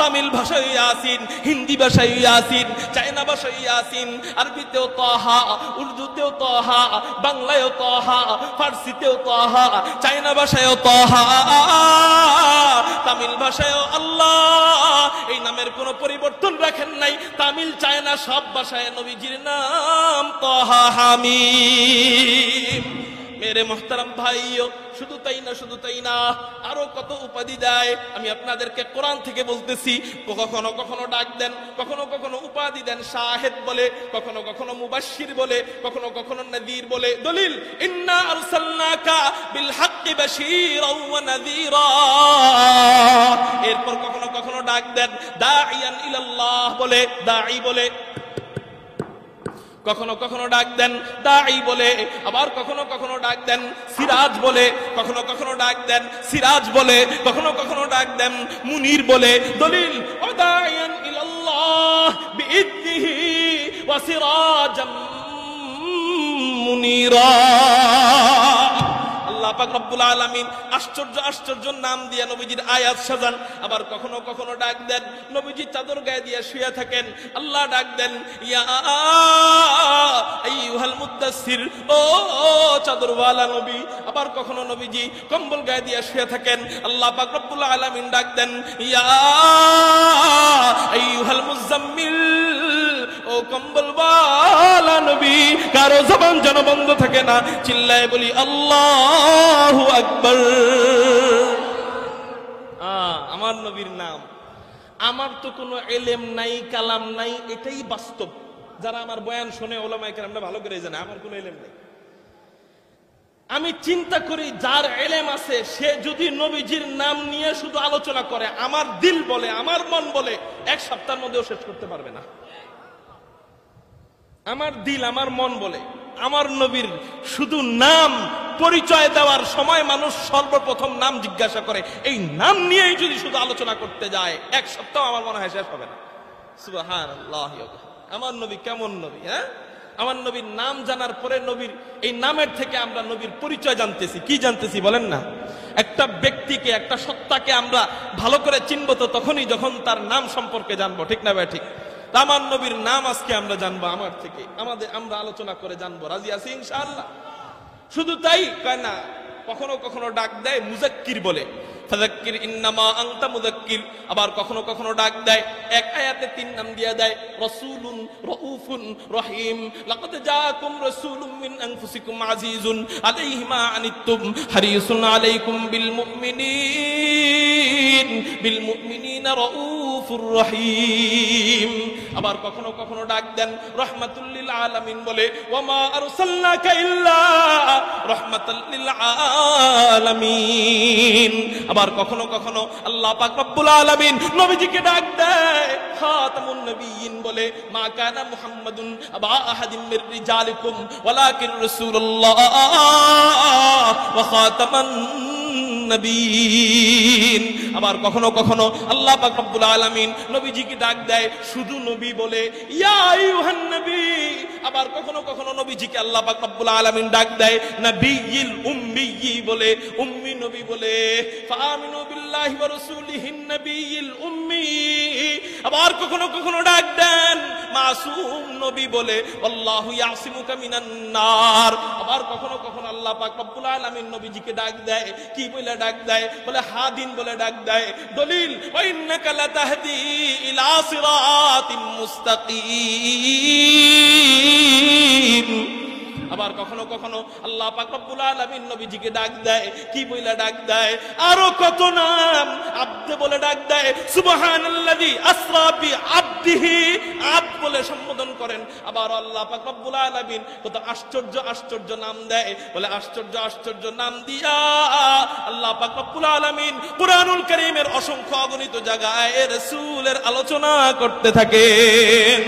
তামিল ভাষায় ইয়াসিন, হিন্দি ভাষায় ইয়াসিন, চায়না ভাষায় ইয়াসিন। আরবিতেও তাহা, উর্দুতেও তাহা, বাংলায়ও তাহা, ফার্সিতেও তাহা, চায়না ভাষায়ও তাহা, তামিল ভাষায়ও আল্লাহ। এই নামের কোনো পরিবর্তন রাখেন নাই। তামিল, চায়না সব ভাষায় নবীজির নাম তাহা, হামিম। মেরে মুহতারাম ভাইও, শুধু তাই না, শুধু তাই না, আরো কত উপাধি দেয়। আমি আপনাদেরকে কোরআন থেকে বলতেছি। কখনো কখনো ডাক দেন, কখনো কখনো উপাধি দেন। শাহেদ বলে, কখনো কখনো মুবাশশির বলে, কখনো কখনো নাযীর বলে। দলিল, ইন্না আরসালনাকা বিল হাক্কি বাশীরাও ওয়া নাযীরা। এরপর কখনো কখনো ডাক দেন দাঈয়ান ইলাল্লাহ বলে, দাঈ বলে। কখনো কখনো ডাক দেন দাঈ বলে, আবার কখনো কখনো ডাক দেন সিরাজ বলে, কখনো কখনো ডাক দেন সিরাজ বলে, কখনো কখনো ডাক দেন মুনির বলে। দলিল, ওয়াদাইয়ান ইলাল্লাহ বিইذনিহি ওয়া সিরাজাম মুনিরা। আল্লাহ পাক রব্বুল আলামিন আশ্চর্য আশ্চর্য নাম দিয়ে নবীজির আয়াত সাজান। আবার কখনো কখনো ডাক দেন নবীজি চাদর গায়ে দিয়ে শুয়ে থাকেন, আল্লাহ ডাক দেন ইয়া আইয়ুহাল মুদ্দাসসির, ও চাদরওয়ালা নবী। আবার কখনো নবীজি কম্বল গায়ে দিয়ে শুয়ে থাকেন, আল্লাহ পাক রব্বুল আলামিন ডাক দেন ইয়া আইয়ুহাল মুজাম্মিল, ও কম্বলওয়ালা নবী। কারো জবান যেন বন্ধ থাকে না, চিল্লায় বলি আল্লাহু আকবার। আমার নবীর নাম। আমার তো কোনো এলেম নাই, কালাম নাই, এটাই বাস্তব। যারা আমার বয়ান শুনে ওলামায়ে কেরামরা ভালো করে জানে আমার কোনো এলেম নাই। আমি চিন্তা করি যার এলেম আছে সে যদি নবীজির নাম নিয়ে শুধু আলোচনা করে, আমার দিল বলে, আমার মন বলে, এক সপ্তাহের মধ্যেও শেষ করতে পারবে না। আমার দিল, আমার মন বলে আমার নবীর শুধু নাম পরিচয় দেওয়ার সময় মানুষ সর্বপ্রথম নাম জিজ্ঞাসা করে। এই নাম নিয়েই যদি শুধু আলোচনা করতে যায় এক সপ্তাহ আমার মনে হয় শেষ হবে না। সুবহানাল্লাহ। আমার নবী কেমন নবী! হ্যাঁ, আমার নবীর নাম জানার পরে নবীর এই নামের থেকে আমরা নবীর পরিচয় জানতেছি। কি জানতেছি বলেন না? একটা ব্যক্তিকে, একটা সত্তাকে আমরা ভালো করে চিনব তো তখনই যখন তার নাম সম্পর্কে জানবো, ঠিক না ভাই? ঠিক। আমার নবীর নাম আজকে আমরা জানবো আমার থেকে, আমরা আলোচনা করে জানবো। রাজি আছি ইনশাআল্লাহ? শুধু তাই কয় না, কখনো কখনো ডাক দেয় মুজাক্কির বলে, ফাযাক্কির ইন্নামা আনতা মুযাক্কির। আবার কখনো কখনো ডাক দেয়, এক আয়াতে তিন নাম দিয়ে দেয়, রাসূলুন রাউফুন রহিম। লাকাদ জাআকুম রাসূলুম মিন আনফুসিকুম আজিজুন আলাইহি মা আনিতুম হারিসুন আলাইকুম বিল মুমিনিনা রাউফুর রহিম। আবার কখনো কখনো ডাক দেন রাহমাতুল লিল আলামিন বলে, ওয়া মা আরসালনাকা ইল্লা রাহমাতাল লিল আলামিন। আবার কখনো কখনো আল্লাহ পাক রব্বুল আলামিন নবীজিকে ডাক দেয় খাতামুন নবিয়্যিন বলে, মা কানা মুহাম্মাদুন আবা আহাদিম মির রিজালিকুম ওয়ালাকিন রাসূলুল্লাহ ওয়া খাতামান নবীন। আবার কখনো কখনো আল্লাহ পাক রব্বুল আলামিন নবীজিকে ডাক দেয় শুধু নবী নবী বলে, ইয়া আইয়ুহান নবী। আবার কখনো কখনো নবীজিকে আল্লাহ পাক রব্বুল আলামিন ডাক দেয় নবিয়্যিল উম্মি বলে, উম্মি নবী বলে। ফাআমিনু বিল্লাহি ওয়া রাসূলিহিন নবিয়্যিল উম্মি। আবার কখনো কখনো ডাক দেন মাসুম নবী বলে, আল্লাহু ইয়াসিমুকা মিনান নার। আবার কখনো কখনো আল্লাহ পাক রব্বুল আলামিন নবীজিকে ডাক দেয়, কি বলে ডাক দেয়? বলে হাদিন বলে ডাক দেয়। দলিল, ওয়া ইন্নাকা লাতাহদি ইলা সিরাতিম মুস্তাকিম। আবার কখনো কখনো আল্লাহ পাক রব্বুল আলামিন নবীজিকে ডাক দেয়, কি বলে ডাক দেয়? আরো কত নাম, আব্দ বলে ডাক দেয়, সুবহানাল্লাযী আসরা বি আবদিহি, আব্দ বলে সম্বোধন করেন। আবার আল্লাহ পাক রব্বুল আলামিন কত আশ্চর্য আশ্চর্য নাম দেয়, বলে আশ্চর্য আশ্চর্য নাম দিয়া আল্লাহ পাক রব্বুল আলামিন কুরআনুল কারীমের অসংখ্য অগণিত জায়গায় রাসূলের আলোচনা করতে থাকেন।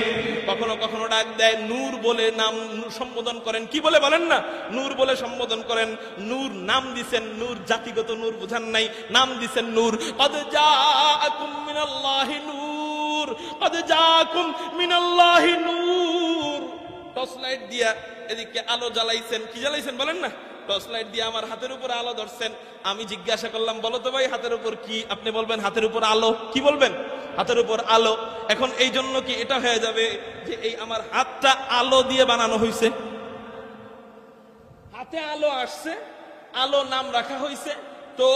কখনো কখনো ডাক দেয় নূর বলে নাম সম্বোধন করেন, কি বলে বলেন না? নূর বলে সম্বোধন করেন। নূর নাম দিছেন, নূর জাতিগত নূর বুঝান নাই, নাম দিছেন নূর। কদ জাআকুম মিনাল্লাহি নূর, কদ জাআকুম মিনাল্লাহি নূর। টর্চ লাইট দিয়া এদিকে আলো জ্বালাইছেন, কি জ্বালাইছেন বলেন না? টর্চ লাইট দিয়ে আমার হাতের উপরে আলো ধরছেন। আমি জিজ্ঞাসা করলাম, বলো তো ভাই হাতের উপর কি? আপনি বলবেন হাতের উপর আলো। কি বলবেন? হাতের উপর আলো। এখন এই জন্য কি এটা হয়ে যাবে যে এই আমার হাতটা আলো দিয়ে বানানো হয়েছে? হাতে আলো আসছে, আলো নাম রাখা হয়েছে, তো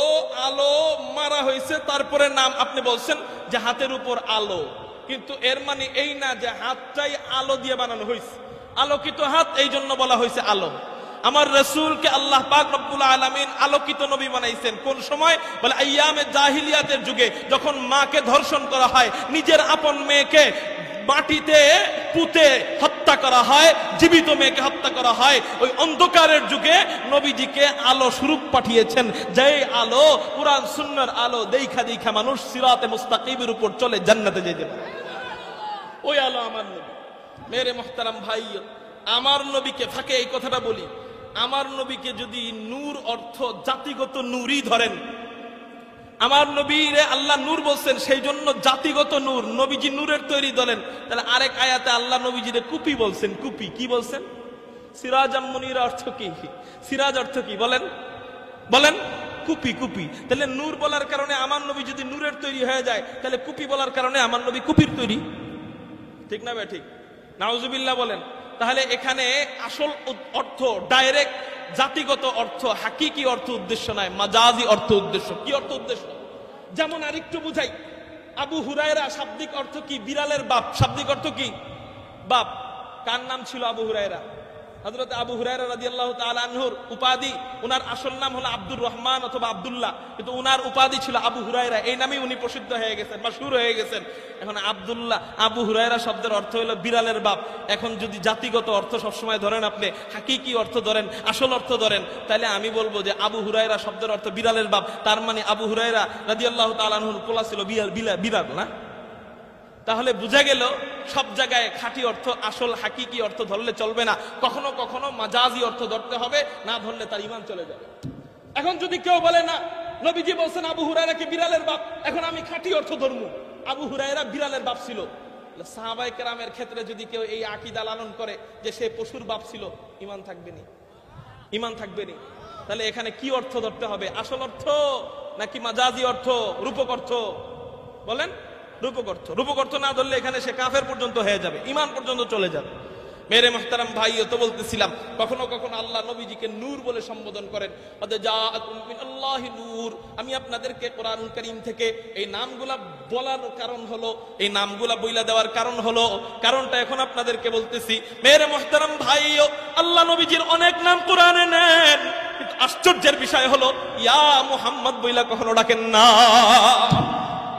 আলো মারা হয়েছে, তারপরে নাম আপনি বলছেন যে হাতের উপর আলো। কিন্তু এর মানে এই না যে হাতটাই আলো দিয়ে বানানো হয়েছে। আলোকিত হাত, এই জন্য বলা হয়েছে আলো। আমার রাসূলকে আল্লাহ পাক রব্বুল আলামিন আলোকিত নবী বানাইছেন। কোন সময়? বলে আইয়ামে জাহিলিয়াতের যুগে, যখন মাকে ধর্ষণ করা হয়, নিজের আপন মেয়েকে মাটিতে পুঁতে হত্যা করা হয়, জীবিত মেয়েকে হত্যা করা হয়, ওই অন্ধকারের যুগে নবীজিকে আলো স্বরূপ পাঠিয়েছেন। যেই আলো কুরআন সুন্নাহর আলো দেখা দেখা মানুষ সিরাতে মুস্তাকিমের উপর চলে জান্নাতে যেতে পারে। ওই আলো আমার নবী। মেরে মুহতারাম ভাই, আমার নবীকে ফাঁকে এই কথাটা বলি, আমার নবীকে যদি নূর অর্থ জাতিগত নূরই ধরেন, আমার নবীরে আল্লাহ নূর বলছেন, সেই জন্য জাতিগত নূর, নবীজি নূরের তৈরি ধরেন, তাহলে আরেক আয়াতে আল্লাহ নবীজিরে কুপি বলছেন। কুপি কি বলছেন? সিরাজাম মুনিরা অর্থ কি? সিরাজ অর্থ কি বলেন? বলেন কুপি। কুপি। তাহলে নূর বলার কারণে আমার নবী যদি নূরের তৈরি হয়ে যায়, তাহলে কুপি বলার কারণে আমার নবী কুপির তৈরি। ঠিক না ভাই? ঠিক। নাউজুবিল্লাহ বলেন। তাহলে এখানে আসল অর্থ ডাইরেক্ট জাতিগত অর্থ, হাকিকি অর্থ উদ্দেশ্য নয়, মাজাজি অর্থ উদ্দেশ্য। কি অর্থ উদ্দেশ্য? যেমন আরেকটু বুঝাই, আবু হুরায়রা শাব্দিক অর্থ কি? বিড়ালের বাপ। শাব্দিক অর্থ কি? বাপ। কার নাম ছিল আবু হুরায়রা? হযরত আবু হুরায়রা রাদিয়াল্লাহু তাআলা আনহুর উপাধি, উনার আসল নাম হলো আব্দুর রহমান অথবা আব্দুল্লাহ, কিন্তু উনার উপাধি ছিল আবু হুরায়রা। এই নামেই উনি প্রসিদ্ধ হয়ে গেছেন, মাশহুর হয়ে গেছেন। এখন আব্দুল্লাহ, আবু হুরায়রা শব্দের অর্থ হলো বিড়ালের বাপ। এখন যদি জাতিগত অর্থ সবসময় ধরেন, আপনি হাকিকি অর্থ ধরেন, আসল অর্থ ধরেন, তাহলে আমি বলবো যে আবু হুরায়রা শব্দের অর্থ বিড়ালের বাপ। তার মানে আবু হুরায়রা রাদিয়াল্লাহু তাআলা আনহুর পোলা ছিল বিড়াল না? তাহলে বুঝা গেল সব জায়গায় খাঁটি অর্থ, আসল হাকিকি অর্থ ধরলে চলবে না, কখনো কখনো মাজাজি অর্থ ধরতে হবে, না ধরলে তার ঈমান চলে যাবে। এখন যদি কেউ বলে না, নবীজি বলছেন আবু হুরায়রা কি বিড়ালের বাপ, এখন আমি খাঁটি অর্থ ধরবো, আবু হুরায়রা বিড়ালের বাপ ছিল। সাহাবায়ে কেরামের ক্ষেত্রে যদি কেউ এই আকীদা লালন করে যে সে পশুর বাপ ছিল, ঈমান থাকবে না? ঈমান থাকবে না। তাহলে এখানে কি অর্থ ধরতে হবে? আসল অর্থ নাকি মাজাজি অর্থ, রূপক অর্থ? বলেন রূপক অর্থ। রূপক অর্থ না ধরলে এখানে সে কাফের পর্যন্ত হয়ে যাবে, ঈমান পর্যন্ত চলে যাবে। মেরে মুহতারাম ভাই, তো বলতেছিলাম কখনো কখনো আল্লাহ নবীজিকে নূর বলে সম্বোধন করেন। আমি আপনাদেরকে কোরআনুল কারীম থেকে এই নামগুলা বলার কারণ হলো, এই নামগুলা বইলা দেওয়ার কারণ হলো, কারণটা এখন আপনাদেরকে বলতেছি। মেরে মুহতারাম ভাই, আল্লাহ নবীজির অনেক নাম কোরআনে নেন, কিন্তু আশ্চর্যের বিষয় হলো ইয়া মুহাম্মদ বইলা কখনো ডাকেন না।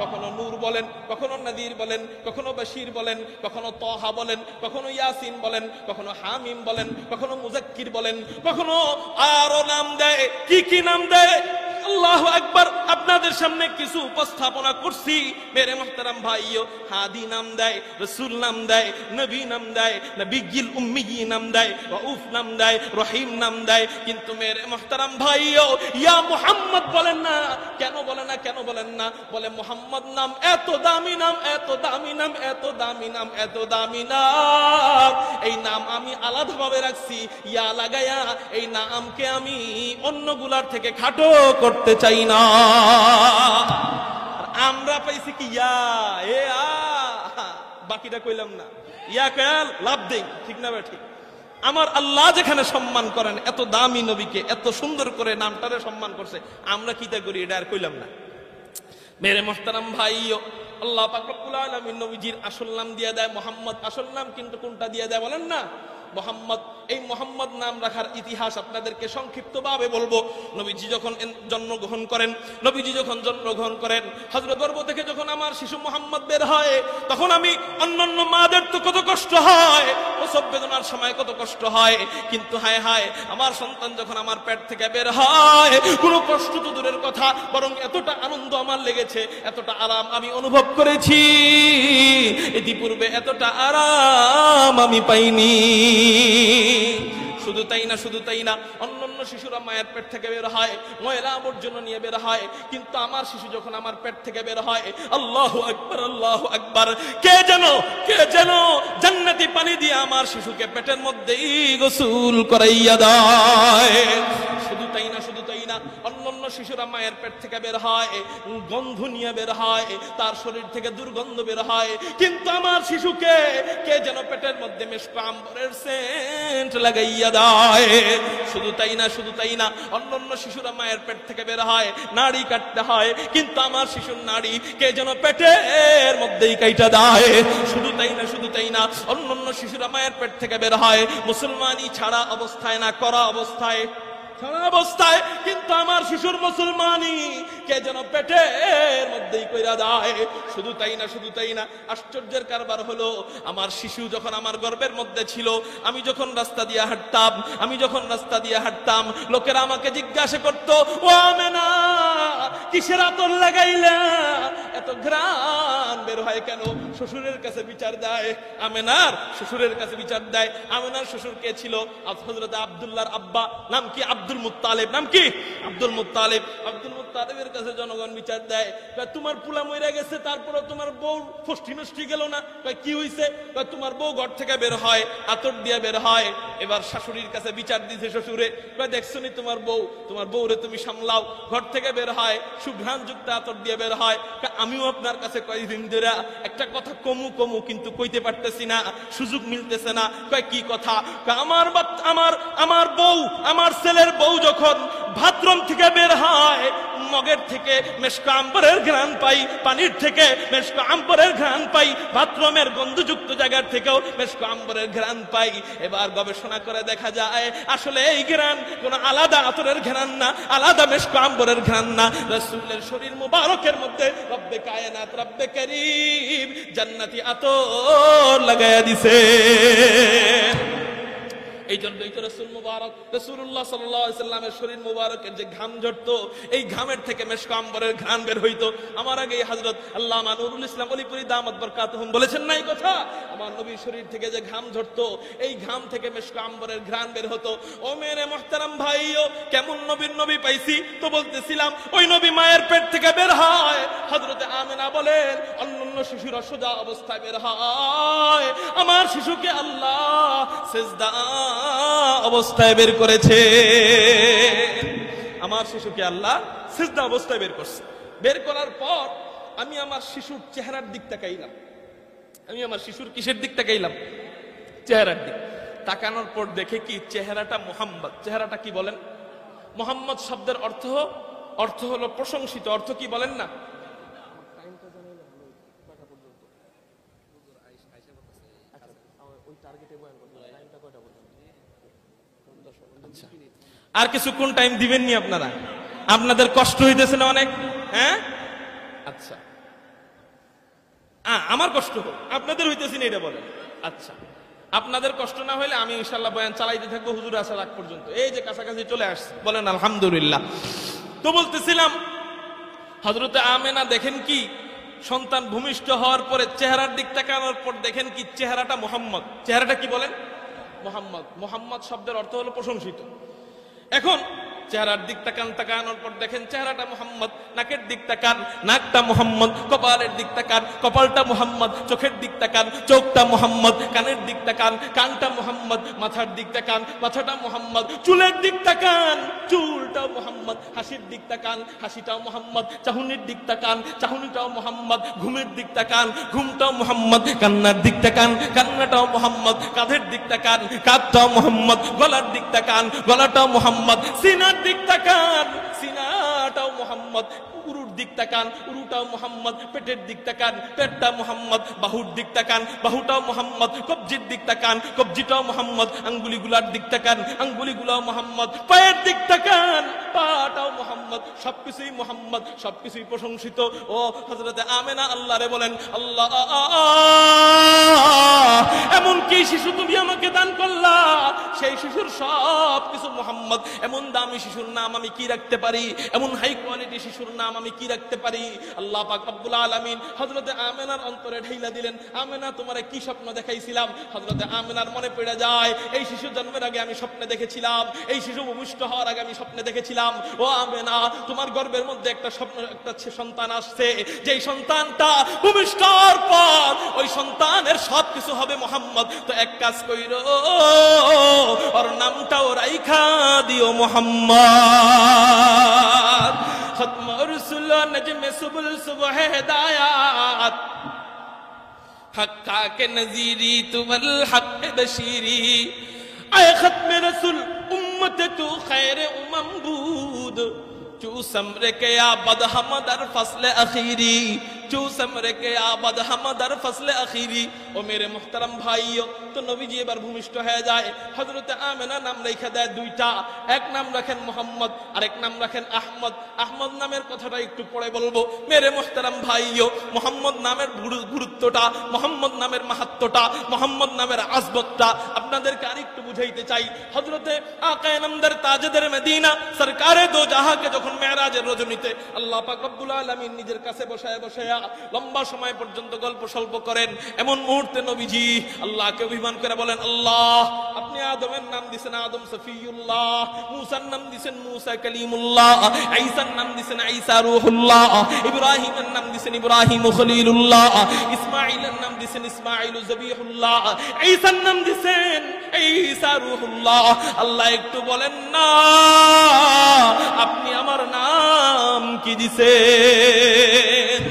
কখনো নূর বলেন, কখনো নাদির বলেন, কখনো বাশির বলেন, কখনো তাহা বলেন, কখনো ইয়াসিন বলেন, কখনো হামিম বলেন, কখনো মুজাক্কির বলেন, কখনো আরো নাম দেয়। কি কি নাম দেয়? আল্লাহু আকবার। আপনাদের সামনে কিছু উপস্থাপনা করছি। মেরে মুহতারাম ভাইও, হাদি নাম দেয়, রাসূল নাম দেয়, নবী নাম দেয়, নবিয়্যিল উম্মি নাম দেয়, রাউফ নাম দেয়, রহিম নাম দেয়, কিন্তু মেরে মুহতারাম ভাইও ইয়া মুহাম্মদ বলেন না। কেন বলে না? কেন বলেন না? বলে মুহাম্মদ নাম এত দামি নাম, এত দামি নাম, এত দামি নাম, এত দামি নাম, এই নাম আমি আলাদাভাবে রাখছি ইয়া লাগায়া। এই নামকে আমি অন্যগুলার থেকে খাটো করতে চাই না। আমরা পাইছি কি ইয়া, এ আ, বাকিটা কইলাম না, ইয়া কয়াল লাভ দেই, ঠিক না ভাই? ঠিক। আমার আল্লাহ যেখানে সম্মান করেন, এত দামি নবীকে এত সুন্দর করে নামটারে সম্মান করছে, আমরা কি তা করি? এটা আর কইলাম না। মেরে মুহতারাম ভাইও, আল্লাহ পাক রব্বুল আলামিন নবীজির আসল নাম দিয়ে দেয় মুহাম্মদ। আসল নাম কিন্তু কোনটা দিয়ে দেয় বলেন না? মোহাম্মদ। এই মোহাম্মদ নাম রাখার ইতিহাস আপনাদেরকে সংক্ষিপ্তভাবে বলবো। নবীজি যখন জন্মগ্রহণ করেন, হযরত গর্ভ থেকে যখন আমার শিশু মোহাম্মদ বের হয়, তখন আমি অন্যান্য মাদের তো কত কষ্ট হয়, প্রসব বেদনার সময় কত কষ্ট হয়, কিন্তু হায় হায় আমার সন্তান যখন আমার পেট থেকে বের হয়, কোনো কষ্ট তো দূরের কথা, বরং এতটা আনন্দ আমার লেগেছে, এতটা আরাম আমি অনুভব করেছি, ইতিপূর্বে এতটা আরাম আমি পাইনি। শুধু তাই না, অন্যান্য শিশুরা মায়ের পেট থেকে বের হয়, ময়লা আবর্জনা নিয়ে বের হয়, কিন্তু আমার শিশু যখন আমার পেট থেকে বের হয়, আল্লাহু আকবার, আল্লাহু আকবার, কে যেন জান্নাতি পানি দিয়ে আমার শিশুকে পেটের মধ্যেই গোসল করাইয়া দেয়। শুধু তাই না, অন্যান্য শিশুরা মায়ের পেট থেকে বের হয়, গন্ধ নিয়ে বের হয়, তার শরীর থেকে দুর্গন্ধ বের হয়, কিন্তু আমার শিশুকে কে যেন পেটের মধ্যে মেশক আম্বরের সেন্ট লাগাইয়া দেয়। শুধু তাই না, অন্যান্য শিশুরা মায়ের পেট থেকে বের হয়, নাড়ি কাটতে হয়, কিন্তু আমার শিশুর নাড়ি কে যেন পেটের মধ্যেই কাইটা দেয়। শুধু তাই না, অন্যান্য শিশুরা মায়ের পেট থেকে বের হয় মুসলমানি ছাড়া অবস্থায়, না করা অবস্থায়, কিন্তু আমার শিশুর মুসলমানি কে যেন পেটের মধ্যেই কইরা দেয়। শুধু তাই না, আশ্চর্যের কারবার হলো, আমার শিশু যখন আমার গর্ভের মধ্যে ছিল, আমি যখন রাস্তা দিয়ে হাঁটতাম, লোকেরা আমাকে জিজ্ঞাসা করতো, ও আমেনা, কিসের আতর লাগাইলা, এত ঘ্রাণ বের হয় কেন? শ্বশুরের কাছে বিচার দেয়, আমেনার শ্বশুরের কাছে বিচার দেয়। আমেনার শ্বশুর কে ছিল? হযরত আব্দুল্লাহর আব্বা, নাম কি? Abdul Muttalib. নাম কি? Abdul Muttalib. আব্দুল মুত্তালিবের কাছে জনগণ বিচার দেয়, তোমার পুলা মইরা গেছে, তারপরে তোমার বউ ফষ্টি নষ্টি গেল না, কি হইছে? তোমার বউ ঘর থেকে বের হয়, আতর দিয়ে বের হয়। এবার শাশুড়ির কাছে বিচার দিছে শ্বশুরে, দেখছো নি তোমার বউরে তুমি সামলাও, ঘর থেকে বের হয় সুঘ্রাণ যুক্ত আতর দিয়ে বের হয়। আমিও আপনার কাছে কয়েকদিন ধরে একটা কথা কমু কিন্তু কইতে পারতেছি না, সুযোগ মিলতেছে না। কি কথা? আমার বউ, আমার ছেলের বউ যখন বাথরুম থেকে বের হয়, মগের থেকে মেশক আম্বরের ঘ্রাণ পাই, পানির থেকে মেশক আম্বরের ঘ্রাণ পাই, বাথরুমের গন্ধযুক্ত জায়গার থেকেও মেশক আম্বরের ঘ্রাণ পাই। এবার গবেষণা করে দেখা যায়, আসলে এই ঘ্রাণ কোন আলাদা আতরের ঘ্রাণ না, আলাদা মেশক আম্বরের ঘ্রাণ না, রাসূলের শরীর মুবারকের মধ্যে রব্বে কায়নাত, রব্বে করিম জান্নাতি আতর লাগায়া দিছে। এই জন্যই তো রাসূল মুবারক, রাসূলুল্লাহ সাল্লাল্লাহু আলাইহি সাল্লামের শরীর মুবারকের যে ঘাম ঝরতো, এই ঘামের থেকে মেশক আম্বরের ঘ্রাণ বের হইতো। আমার আগে হযরত আল্লামা নুরুল ইসলাম অলিপুরি দামাত বরকাতুহুম বলেছেন না এই কথা? আমার নবীর শরীর থেকে যে ঘাম ঝরতো, এই ঘাম থেকে মেশক আম্বরের ঘ্রাণ বের হতো। ও মেরে মুহতারাম ভাইও, কেমন নবী পাইছি তো বলতেছিলাম, ওই নবী মায়ের পেট থেকে বের হয়, হযরতে আমেনা বলেন অন্যান্য শিশুরা সোজা অবস্থায় বের হয়, আমার শিশুকে আল্লাহ সিজদা অবস্থায় বের করেছে। আমার শিশুকে আল্লাহ সিজদা অবস্থায় বের করছে। বের করার পর আমি আমার শিশুর চেহারার দিক তাকাইলাম। আমি আমার শিশুর কিসের দিক তাকাইলাম? চেহারার দিক। তাকানোর পর দেখে কি চেহারাটা মুহাম্মদ। চেহারাটা কি বলেন? মুহাম্মদ শব্দের অর্থ হলো প্রশংসিত। অর্থ কি বলেন না? আর কিছুক্ষণ টাইম দিবেন নি আপনারা? আপনাদের কষ্ট হইতেছে না অনেক? হ্যাঁ, আচ্ছা, আমার কষ্ট হোক, আপনাদের হইতেছে না এটা বলেন। আচ্ছা, আপনাদের কষ্ট না হইলে আমি ইনশাআল্লাহ বয়ান চালাইতে থাকবো হুজুর আসার আগ পর্যন্ত। এই যে কাছাকাছি চলে আসছে, বলেন আলহামদুলিল্লাহ। তো বলতেছিলাম, হযরতে আমেনা দেখেন কি সন্তান ভূমিষ্ঠ হওয়ার পরে চেহারার দিক তাকানোর পর দেখেন কি চেহারাটা মুহাম্মদ। চেহারাটা কি বলেন? মুহাম্মদ। মুহাম্মদ শব্দের অর্থ হলো প্রশংসিত। এখন চেহারার দিক তাকানোর পর দেখেন চেহারাটা মুহাম্মদ, নাকের দিক তাকান, নাকটা মুহাম্মদ, কপালের দিক তাকান, কপালটা মুহাম্মদ, চোখের দিক তাকান, চোখটা মুহাম্মদ, কানের দিক তাকান, কানটা মুহাম্মদ, মাথার দিক তাকান, মাথাটা মুহাম্মদ, চুলের দিক তাকান, চুলটাও মুহাম্মদ, হাসির দিক তাকান, হাসিটাও মুহাম্মদ, চাহনির দিক তাকান, চাহনিটাও মুহাম্মদ, ঘুমের দিক তাকান, ঘুমটাও মুহাম্মদ, কান্নার দিক তাকান, কান্নাটাও মুহাম্মদ, কাঁধের দিক তাকান, কাঁধটাও মুহাম্মদ, গলার দিক তাকান, গলাটাও মুহাম্মদ, সিনার দিক তাকান, সিনাটাও মুহাম্মদ, উরুর দিক তাকান, উরুটাও মুহাম্মদ, পেটের দিক তাকান, পেটটা মুহাম্মদ, বাহুর দিক তাকান, বাহুটাও মুহাম্মদ, কবজির দিক তাকান, কবজিটাও মুহাম্মদ, আঙ্গুলিগুলার দিক তাকান, আঙ্গুলিগুলাও মুহাম্মদ, পায়ের দিক তাকান, পাটাও মুহাম্মদ, সবকিছুই মুহাম্মদ, সবকিছুই প্রশংসিত। ও হযরতে আমেনা আল্লাহরে বলেন, আল্লাহ এমন কি শিশু তুমি আমাকে দান করলা, সেই শিশুর সব কিছু মুহাম্মদ। এমন দামি শিশুর নাম আমি কি রাখতে পারি, এমন হাই কোয়ালিটি শিশুর নাম আমি কি রাখতে পারি। আল্লাহ পাক রব্বুল আলামিন হযরতে আমেনার অন্তরে ঢাইলা দিলেন, আমেনা তোমারে কি স্বপ্ন দেখাইছিলাম? হযরতে আমেনার মনে পড়ে যায়, এই শিশু জন্মের আগে আমি স্বপ্নে দেখেছিলাম, এই শিশু ভূমিষ্ঠ হওয়ার আগে আমি স্বপ্নে দেখেছিলাম। ও আমেনা, তোমার গর্ভের মধ্যে একটা স্বপ্ন, একটা সন্তান আসছে, যেই সন্তানটা ভূমিষ্ঠ হওয়ার পর ওই সন্তানের সবকিছু হবে মুহাম্মদ। তো এক কাজ কইরো, ওর নামটাও রাইখা দিও মুহাম্মদ। খতম রসুল নজমে সুবুল সুবহ হিদায়াত, हक्का के नजीरी तुमल हक बशीरी, आए खत्म रसूल उम्मत तू खैर उमम बूद, चू समरे के आबद हमदर फसल अखीरी, चू समरे के आबद हमदर फसल अखीरी। ও মেরে মুহতারাম ভাইও, তো নবীজি এবার ভূমিষ্ঠ হয়ে যায়। হযরতে আমেনা নাম রেখে দেয় দুইটা, এক নাম রাখেন মুহাম্মদ, আরেক নাম রাখেন আহমদ। আহমদ নামের কথাটা একটু পরে বলবো। মেরে মুহতারাম ভাইও, মুহাম্মদ নামের গুরুত্বটা, মুহাম্মদ নামের মাহাত্ম্যটা, মুহাম্মদ নামের আজবতটা আপনাদেরকে আরেকটু বুঝাইতে চাই। হযরতে আকায়ে নামদার তাজদার মদিনা সরকারে দো জাহাকে যখন মেরাজের রজনীতে আল্লাহ পাক রব্বুল আলামিন নিজের কাছে বসায়া বসায়া লম্বা সময় পর্যন্ত গল্প সল্প করেন, এমন মুহূর্তে নবীজি আল্লাহকে অভিমান করে বলেন, আল্লাহ আপনি আদমের নাম দিয়েছেন আদম সফিউল্লাহ, মূসার নাম দিয়েছেন মূসা কালিমুল্লাহ, ঈসার নাম দিয়েছেন ঈসা রূহুল্লাহ, ইব্রাহিমের নাম দিয়েছেন ইব্রাহিম খলিলুল্লাহ, ইসমাঈলের নাম দিয়েছেন ইসমাঈল জবিহুল্লাহ, ঈসার নাম দিয়েছেন ঈসা রূহুল্লাহ। আল্লাহ একটু বলেন না আপনি আমার নাম কি দিয়েছেন?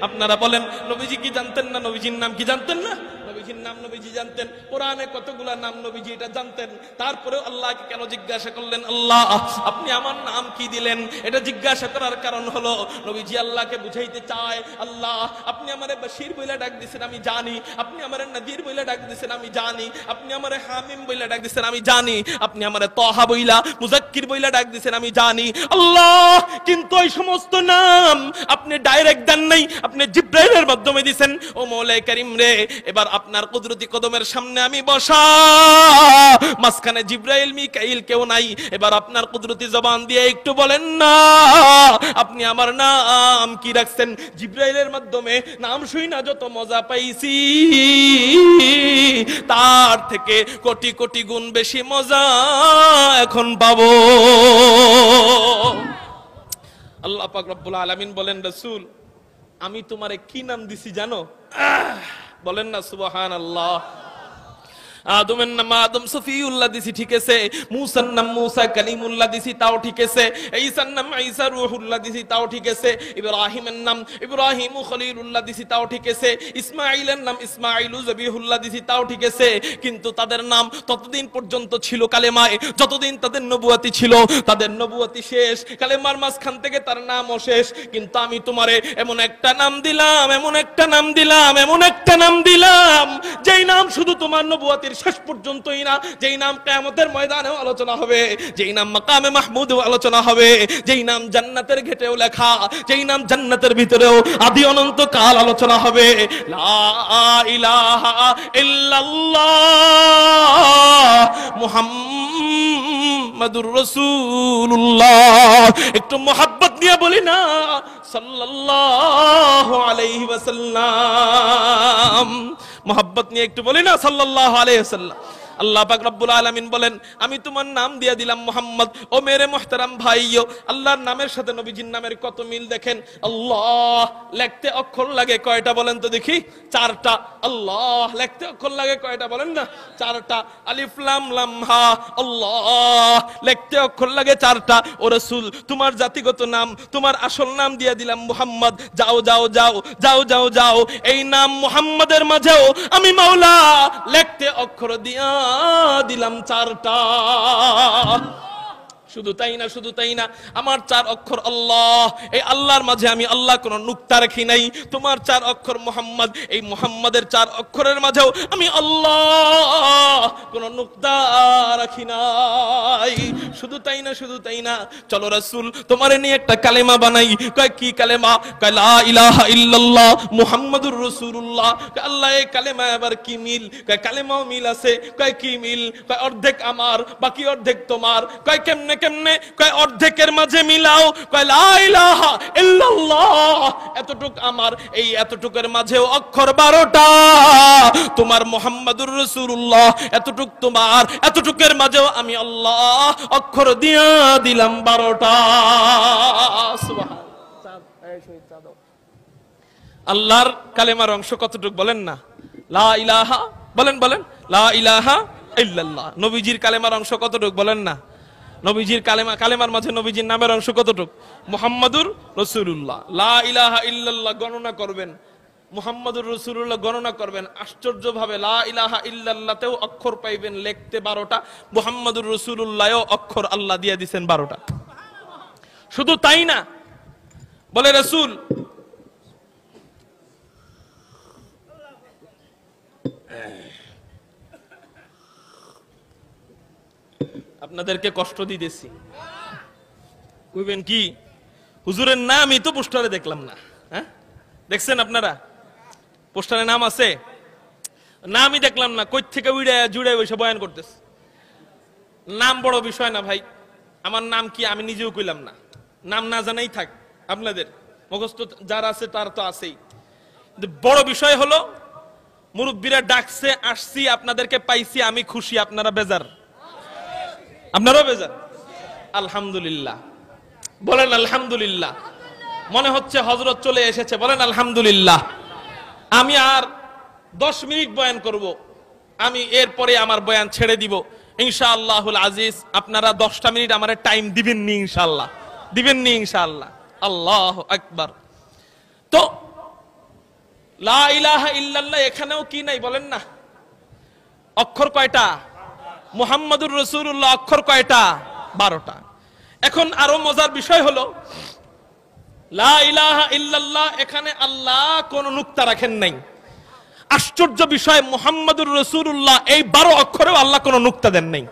আপনারা বলেন নবীজি কি জানতেন না? নবীজির নাম কি জানতেন না? নবীজির নাম নবীজি জানতেন, কোরআনে কতগুলা নাম নবীজি এটা জানতেন। তারপরেও আল্লাহকে কেন জিজ্ঞাসা করলেন, আল্লাহ আপনি আমার নাম কি দিলেন? এটা জিজ্ঞাসা করার কারণ হলো নবীজি আল্লাহকে বুঝাইতে চায়, আল্লাহ আপনি আমারে বশীর বইলা ডাক দিয়েছেন আমি জানি, আপনি আমারে নযীর বইলা ডাক দিয়েছেন আমি জানি, আপনি আমারে হামিম বইলা ডাক দিয়েছেন আমি জানি, আপনি আমারে তাহা বইলা মুযাক্কির বইলা ডাক দিয়েছেন আমি জানি আল্লাহ, কিন্তু ওই সমস্ত নাম আপনি ডাইরেক্ট দেন নাই, আপনি জিবরাইলের মাধ্যমে দিয়েছেন। ও মওলাই করিম রে, এবার আপনার কুদরতি কদমের সামনে আমি বসা, মাঝখানে জিবরাইল মিকাইল কেউ নাই, এবার আপনার কুদরতি জবান দিয়ে একটু বলেন না আপনি আমার নাম কি রাখছেন? জিবরাইলের মাধ্যমে নাম শুই না যত মজা পাইছি, তার থেকে কোটি কোটি গুণ বেশি মজা এখন পাবো। আল্লাহ পাক রব্বুল আলামিন বলেন, রাসূল আমি তোমারে কি নাম দিছি জানো? বলেন না সুবহানাল্লাহ। আদমের নাম আদম সফিউল্লাহ দিছি, ঠিক আছে। মূসার নাম মূসা কালিমুল্লাহ দিছি, তাও ঠিক আছে। ঈসার নাম ঈসা রূহুল্লাহ দিছি, তাও ঠিক আছে। ইব্রাহিমের নাম ইব্রাহিম খলিলুল্লাহ দিছি, তাও ঠিক আছে। ইসমাঈলের নাম ইসমাঈল জবিহুল্লাহ দিছি, তাও ঠিক আছে। কিন্তু তাদের নাম ততদিন পর্যন্ত ছিল কালেমায়, যতদিন তাদের নবুয়তি ছিল। তাদের নবুয়তি শেষ, কালেমার মাঝখান থেকে তার নামও শেষ। কিন্তু আমি তোমারে এমন একটা নাম দিলাম, এমন একটা নাম দিলাম, এমন একটা নাম দিলাম, যেই নাম শুধু তোমার নবুয়তির পৃথিবীর শেষ পর্যন্তই না, যেই নাম কিয়ামতের ময়দানেও আলোচনা হবে, যেই নাম মাকামে মাহমুদেও আলোচনা হবে, যেই নাম জান্নাতের গেটেও লেখা, যেই নাম জান্নাতের ভিতরেও আদি অনন্ত কাল আলোচনা হবে, লা ইলাহা ইল্লাল্লাহ মুহাম্মাদুর রাসূলুল্লাহ। একটু মোহাব্বত নিয়ে বলি না সাল্লাল্লাহু আলাইহি ওয়াসাল্লাম, মোহাব্বত নিয়ে একটু বলি না সাল্লাল্লাহু আলাইহি ওয়াসাল্লাম। আল্লাহ পাক রব্বুল আলামিন বলেন, আমি তোমার নাম দিয়ে দিলাম মুহাম্মদ। ও মেরে মুহতারাম ভাইও, আল্লাহর নামের সাথে নবীজির নামের কত মিল দেখেন। আল্লাহ লিখতে অক্ষর লাগে কয়টা বলেন তো দেখি? 4টা। আল্লাহ লিখতে অক্ষর লাগে কয়টা বলেন না? 4টা। আলিফ লাম লাম হা। আল্লাহ লিখতে অক্ষর লাগে 4টা। ও রাসূল, তোমার জাতিগত নাম, তোমার আসল নাম দিয়ে দিলাম মুহাম্মদ। যাও যাও যাও যাও যাও যাও, এই নাম মুহাম্মাদের মাঝেও আমি মাওলা লিখতে অক্ষর দিয়া দিলাম 4টা। শুধু তাই না, শুধু তাই না, আমার 4 অক্ষর আল্লাহ, এই আল্লাহর মাঝে আমি আল্লাহ কোন নুক্তা রাখি নাই। তোমার 4 অক্ষর মুহাম্মদ, এই মুহাম্মাদের 4 অক্ষরের মাঝেও আমি আল্লাহ কোন নুক্তা রাখি নাই। শুধু তাই না, শুধু তাই না, চলো রাসূল তোমারে নিয়ে একটা কালেমা বানাই। কয় কি কালেমা? কয় লা ইলাহা ইল্লাল্লাহ মুহাম্মাদুর রাসূলুল্লাহ। কয় আল্লাহ এই কালেমা আবার কি মিল? কয় কালেমাও মিল আছে। কয় কি মিল? কয় অর্ধেক আমার, বাকি অর্ধেক তোমার। কয় কেমনে কেমনে? কয় অর্ধেকের মাঝে মিলাও। কয় লা ইলাহা ইল্লাল্লাহ এতটুক আমার, এই এতটুকের মাঝেও অক্ষর 12টা। তোমার মুহাম্মাদুর রাসূলুল্লাহ এতটুক তোমার, এতটুকের মাঝেও আমি আল্লাহ অক্ষর দিয়া দিলাম 12টা। সুবহানাল্লাহ। আল্লাহর কালেমার অংশ কতটুক বলেন না? লা ইলাহা, বলেন বলেন, লা ইলাহা ইল্লাল্লাহ। নবীজির কালেমার অংশ কতটুক বলেন না? নবীজির কালেমার মাঝে নবীজির নামের অংশ কতটুক? মুহাম্মাদুর রাসূলুল্লাহ। লা ইলাহা ইল্লাল্লাহ গণনা করবেন, মুহাম্মাদুর রাসূলুল্লাহ গণনা করবেন। আশ্চর্যভাবে লা ইলাহা ইল্লাল্লাহতেও অক্ষর পাইবেন লিখতে 12টা, মুহাম্মাদুর রাসূলুল্লাহও অক্ষর আল্লাহ দিয়ে দিবেন 12টা। শুধু তাই না, বলে রাসূল আপনাদেরকে কষ্ট দিতেছি, কইবেন কি হুজুরের নামই তো পোস্টারে দেখলাম না। হ্যাঁ দেখছেন আপনারা? পোস্টারে নাম আছে, নামই দেখলাম না। কই থেকে উড়ে জুড়ে বসে বয়ান করতেছে। নাম বড় বিষয় না ভাই, আমার নাম কি আমি নিজেও কইলাম না। নাম না জানাই থাক, আপনাদের মুখস্থ যার আছে তার তো আছেই। বড় বিষয় হলো মুরব্বীরা ডাকছে, আসছি, আপনাদেরকে পাইছি, আমি খুশি, আপনারা বেজার, আপনারাও বেজার। আলহামদুলিল্লাহ বলেন, আলহামদুলিল্লাহ। মনে হচ্ছে হযরত চলে এসেছে, বলেন আলহামদুলিল্লাহ। আমি আর 10 মিনিট বয়ান করব, আমি এরপরে আমার বয়ান ছেড়ে দিব ইনশাআল্লাহুল আজিজ। আপনারা 10টা মিনিট আমারে টাইম দিবেন নি ইনশাআল্লাহ? দিবেন নি ইনশাআল্লাহ? আল্লাহু আকবার। তো লা ইলাহা ইল্লাল্লাহ এখানেও কি নাই বলেন না? অক্ষর কয়টা? মুহাম্মাদুর রাসূলুল্লাহ অক্ষর কয়টা? 12টা। এখন আরো মজার বিষয় হলো লা ইলাহা ইল্লাল্লাহ এখানে আল্লাহ কোন নুক্তা রাখেন নাই। আশ্চর্য বিষয়, মুহাম্মাদুর রাসূলুল্লাহ এই 12 অক্ষরেও আল্লাহ কোন নুক্তা দেন নাই।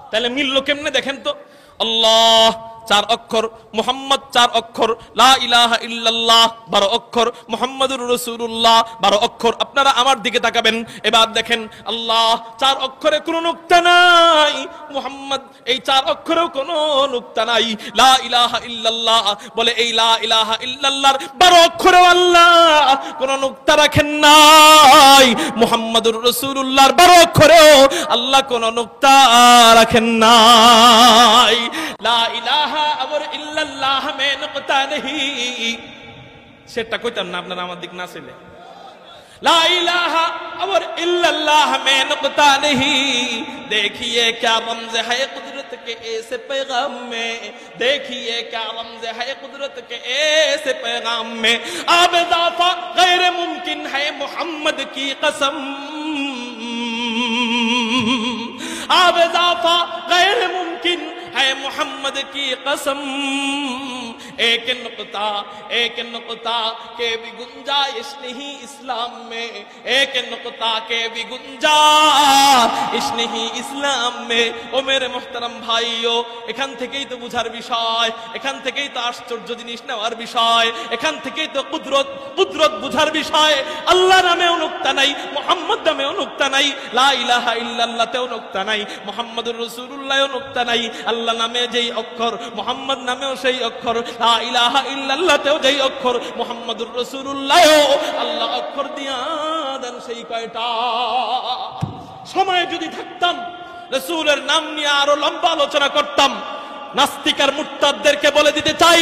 তাহলে মিলল কেমনে দেখেন তো? আল্লাহ 4 অক্ষর, মুহাম্মদ 4 অক্ষর, লা ইলাহা ইল্লাল্লাহ 12 অক্ষর, মুহাম্মাদুর রাসূলুল্লাহ 12 অক্ষর। আপনারা আমার দিকে তাকাবেন, এবার দেখেন আল্লাহ 4 অক্ষরে কোনো নুক্তা নাই, মুহাম্মদ এই 4 অক্ষরেও কোনো নুক্তা নাই। লা ইলাহা ইল্লাল্লাহ বলে এই লা ইলাহা ইল্লাল্লাহর 12 অক্ষরেও আল্লাহ কোনো নুক্তা রাখেন নাই। মুহাম্মাদুর রাসূলুল্লাহর 12 অক্ষরেও আল্লাহ কোনো নুক্তা রাখেন নাই। লা ইলাহা और इल्लल्लाह में नुक्ता नहीं, সেটা কইতাম না আপনারা আমার দিক না ছিলে। ला इलाहा और इल्लल्लाह में नुक्ता नहीं, देखिए क्या रमज है कुदरत के ऐसे पैगाम में, देखिए क्या रमज है कुदरत के ऐसे पैगाम में। अब इजाफा गैर मुमकिन है मोहम्मद की कसम, अब इजाफा गैर मुमकिन है मोहम्मद की कसम, एक नुक्ता के भी गुंजाइश नहीं इस्लाम में, एक नुक्ता के भी गुंजाइश नहीं इस्लाम में। ও মেরে মুহতারাম ভাইও, এখান থেকেই তো বুঝার বিষয়, এখান থেকেই তো আশ্চর্য জিনিস নেওয়ার বিষয়, এখান থেকেই তো কুদরত বুঝার বিষয়। আল্লাহ নামেও নুক্তা নাই, মুহাম্মদ নামেও নুক্তা নাই, লা ইলাহা ইল্লাল্লাহতেও নুক্তা নাই, মুহাম্মাদুর রাসূলুল্লাহও নুক্তা নাই। আল্লাহ নামে যেই অক্ষর, মুহাম্মদ নামেও সেই অক্ষর, লা ইলাহা ইল্লাল্লাহতেও যেই অক্ষর, মুহাম্মাদুর রাসূলুল্লাহও আল্লাহ অক্ষর দিয়া দেন সেই কয়টা। সময় যদি থাকতাম রাসূলের নাম নিয়ে আরো লম্বা আলোচনা করতাম। নাস্তিক আর মুরতাদদেরকে বলে দিতে চাই,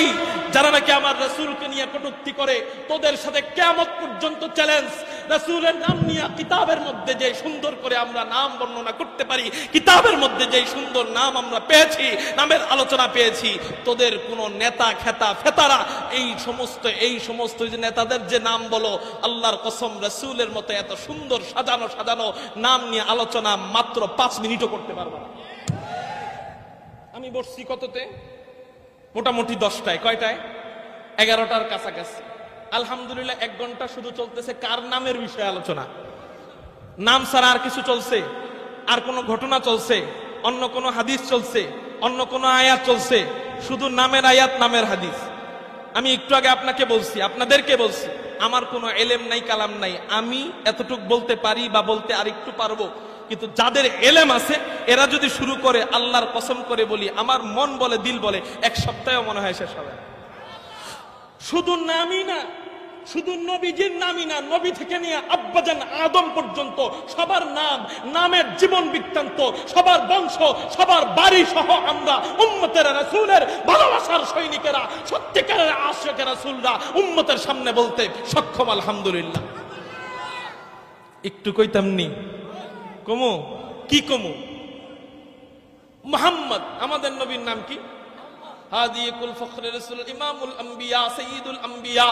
যারা নাকি আমার রাসূলকে নিয়ে কটূক্তি করে, তোদের সাথে কিয়ামত পর্যন্ত চ্যালেঞ্জ। রাসূলের নাম নিয়ে কিতাবের মধ্যে যে সুন্দর করে আমরা নাম বর্ণনা করতে পারি, কিতাবের মধ্যে যে সুন্দর নাম আমরা পেয়েছি, নামের আলোচনা পেয়েছি, তোদের কোন নেতা খেতা ফেতারা এই সমস্ত যে নেতাদের যে নাম বলো, আল্লাহর কসম রাসূলের মতো এত সুন্দর সাজানো নাম নিয়ে আলোচনা মাত্র 5 মিনিটও করতে পারবো না। আমি বসছি কততে? মোটামুটি 10টায়। কয়টায়? 11টার কাছাকাছি। আলহামদুলিল্লাহ 1 ঘন্টা শুধু চলতেছে কার নামের বিষয়ে আলোচনা। নাম ছাড়া আর কিছু চলছে? আর কোন ঘটনা চলছে? অন্য কোন হাদিস চলছে? অন্য কোন আয়াত চলছে? শুধু নামের আয়াত, নামের হাদিস। আমি একটু আগে আপনাকে বলছি, আপনাদেরকে বলছি, আমার কোনো এলেম নাই, কালাম নাই। আমি এতটুক বলতে পারি বা বলতে আর একটু পারবো, কিন্তু যাদের এলেম আছে এরা যদি শুরু করে, আল্লাহর কসম করে বলি, আমার মন বলে, দিল বলে, 1 সপ্তাহেও মনে হয় শেষ হবে। শুধু নামই না, শুধু নবীজির নামই না, নবী থেকে নিয়ে আব্বাজান আদম পর্যন্ত সবার নাম, নামের জীবন বৃত্তান্ত, সবার বংশ, সবার বাড়ি সহ আমরা উম্মতের রাসূলের ভালোবাসার সৈনিকেরা, সত্যিকারের আশিকে রাসূলরা উম্মতের সামনে বলতে সক্ষম। আলহামদুলিল্লাহ। একটু কইতামনি কমু কি কমু? মুহাম্মদ আমাদের নবীর নাম কি? হাদিকুল ফখরে রাসূল, ইমামুল আম্বিয়া, সাইয়্যিদুল আম্বিয়া,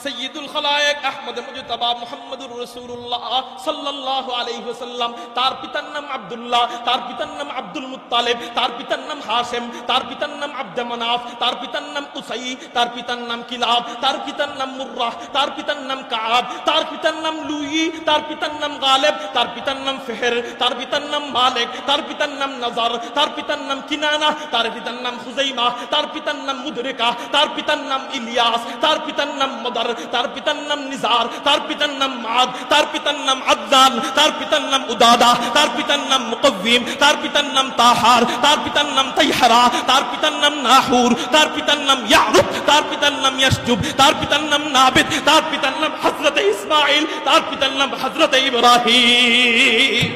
সৈয়দুল খালায়েক আহমদ মুজতবা মুহাম্মদুর রাসূলুল্লাহ সাল্লাল্লাহু আলাইহি ওয়াসাল্লাম। তার পিতার নাম আব্দুল্লাহ, তার পিতার নাম আব্দুল মুত্তালিব, তার পিতার নাম হাশিম, তার পিতার নাম আব্দ মানাফ, তার পিতার নাম কুসাই, তার পিতার নাম কিলাব, তার পিতার নাম মুররাহ, তার পিতার নাম কাব, তার পিতার নাম লুই, তার পিতার নাম গালিব, তার পিতার নাম ফিহর, তার পিতার নাম মালিক, তার পিতার নাম নজর, তার পিতার নাম কিনানা, তার পিতার নাম খুজাইমা, তার পিতার নাম মুদরিকা, তার পিতার নাম ইলিয়াস, তার পিতার নাম মদর, তার পিতার নাম নিজার, তার পিতার নাম মাদ, তার পিতার নাম আদনান, তার পিতার নাম উদাদা, তার পিতার নাম মুকব্বিম, তার পিতার নাম তাহার, তার পিতার নাম তাইহারা, তার পিতার নাম নাহুর, তার পিতার নাম ইয়ারুব, তার পিতার নাম ইয়াশজুব, তার পিতার নাম নাবিদ, তার পিতার নাম হযরত ইসমাঈল, তার পিতার নাম হযরত ইব্রাহিম।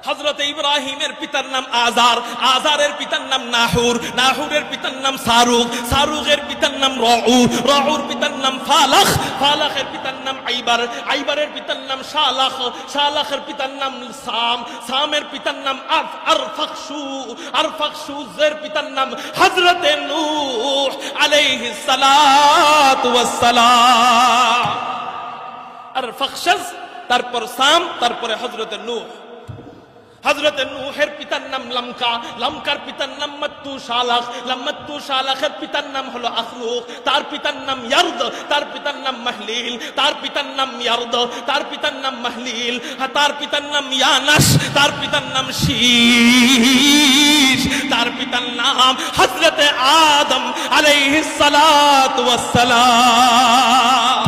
হযরত ইব্রাহিমের পিতার নাম আজার, আজারের পিতার নাম নাহুর, নাহুরের পিতার নাম সারুগ, সারুগের পিতার নাম রউ, রউর পিতার নাম ফালাখ, ফালাখের পিতার নাম আইবার, আইবারের পিতার নাম শালাখ, শালাখের পিতার নাম সাম, সামের পিতার নাম আরফাকশু, আরফাকশুজের পিতার নাম হযরত নূহ আলাইহিস সালাতু ওয়াস সালাম। আরফাকশজ, তারপর সাম, তারপরে হযরত নূহ। হযরত নূহের পিতার নাম লামকা, লামকার পিতার নাম মাত্তু শালাখ, লামাত্তু শালাখের পিতার নাম হলো আখলুক, তার পিতার নাম ইয়ারদ, তার পিতার নাম মাহলিল, তার পিতার নাম ইয়ারদ, তার পিতার নাম মাহলিল, তার পিতার নাম ইয়ানাস, তার পিতার নাম শীশ, তার পিতার নাম হযরত আদম আলাইহিস সালাতু ওয়াস সালাম।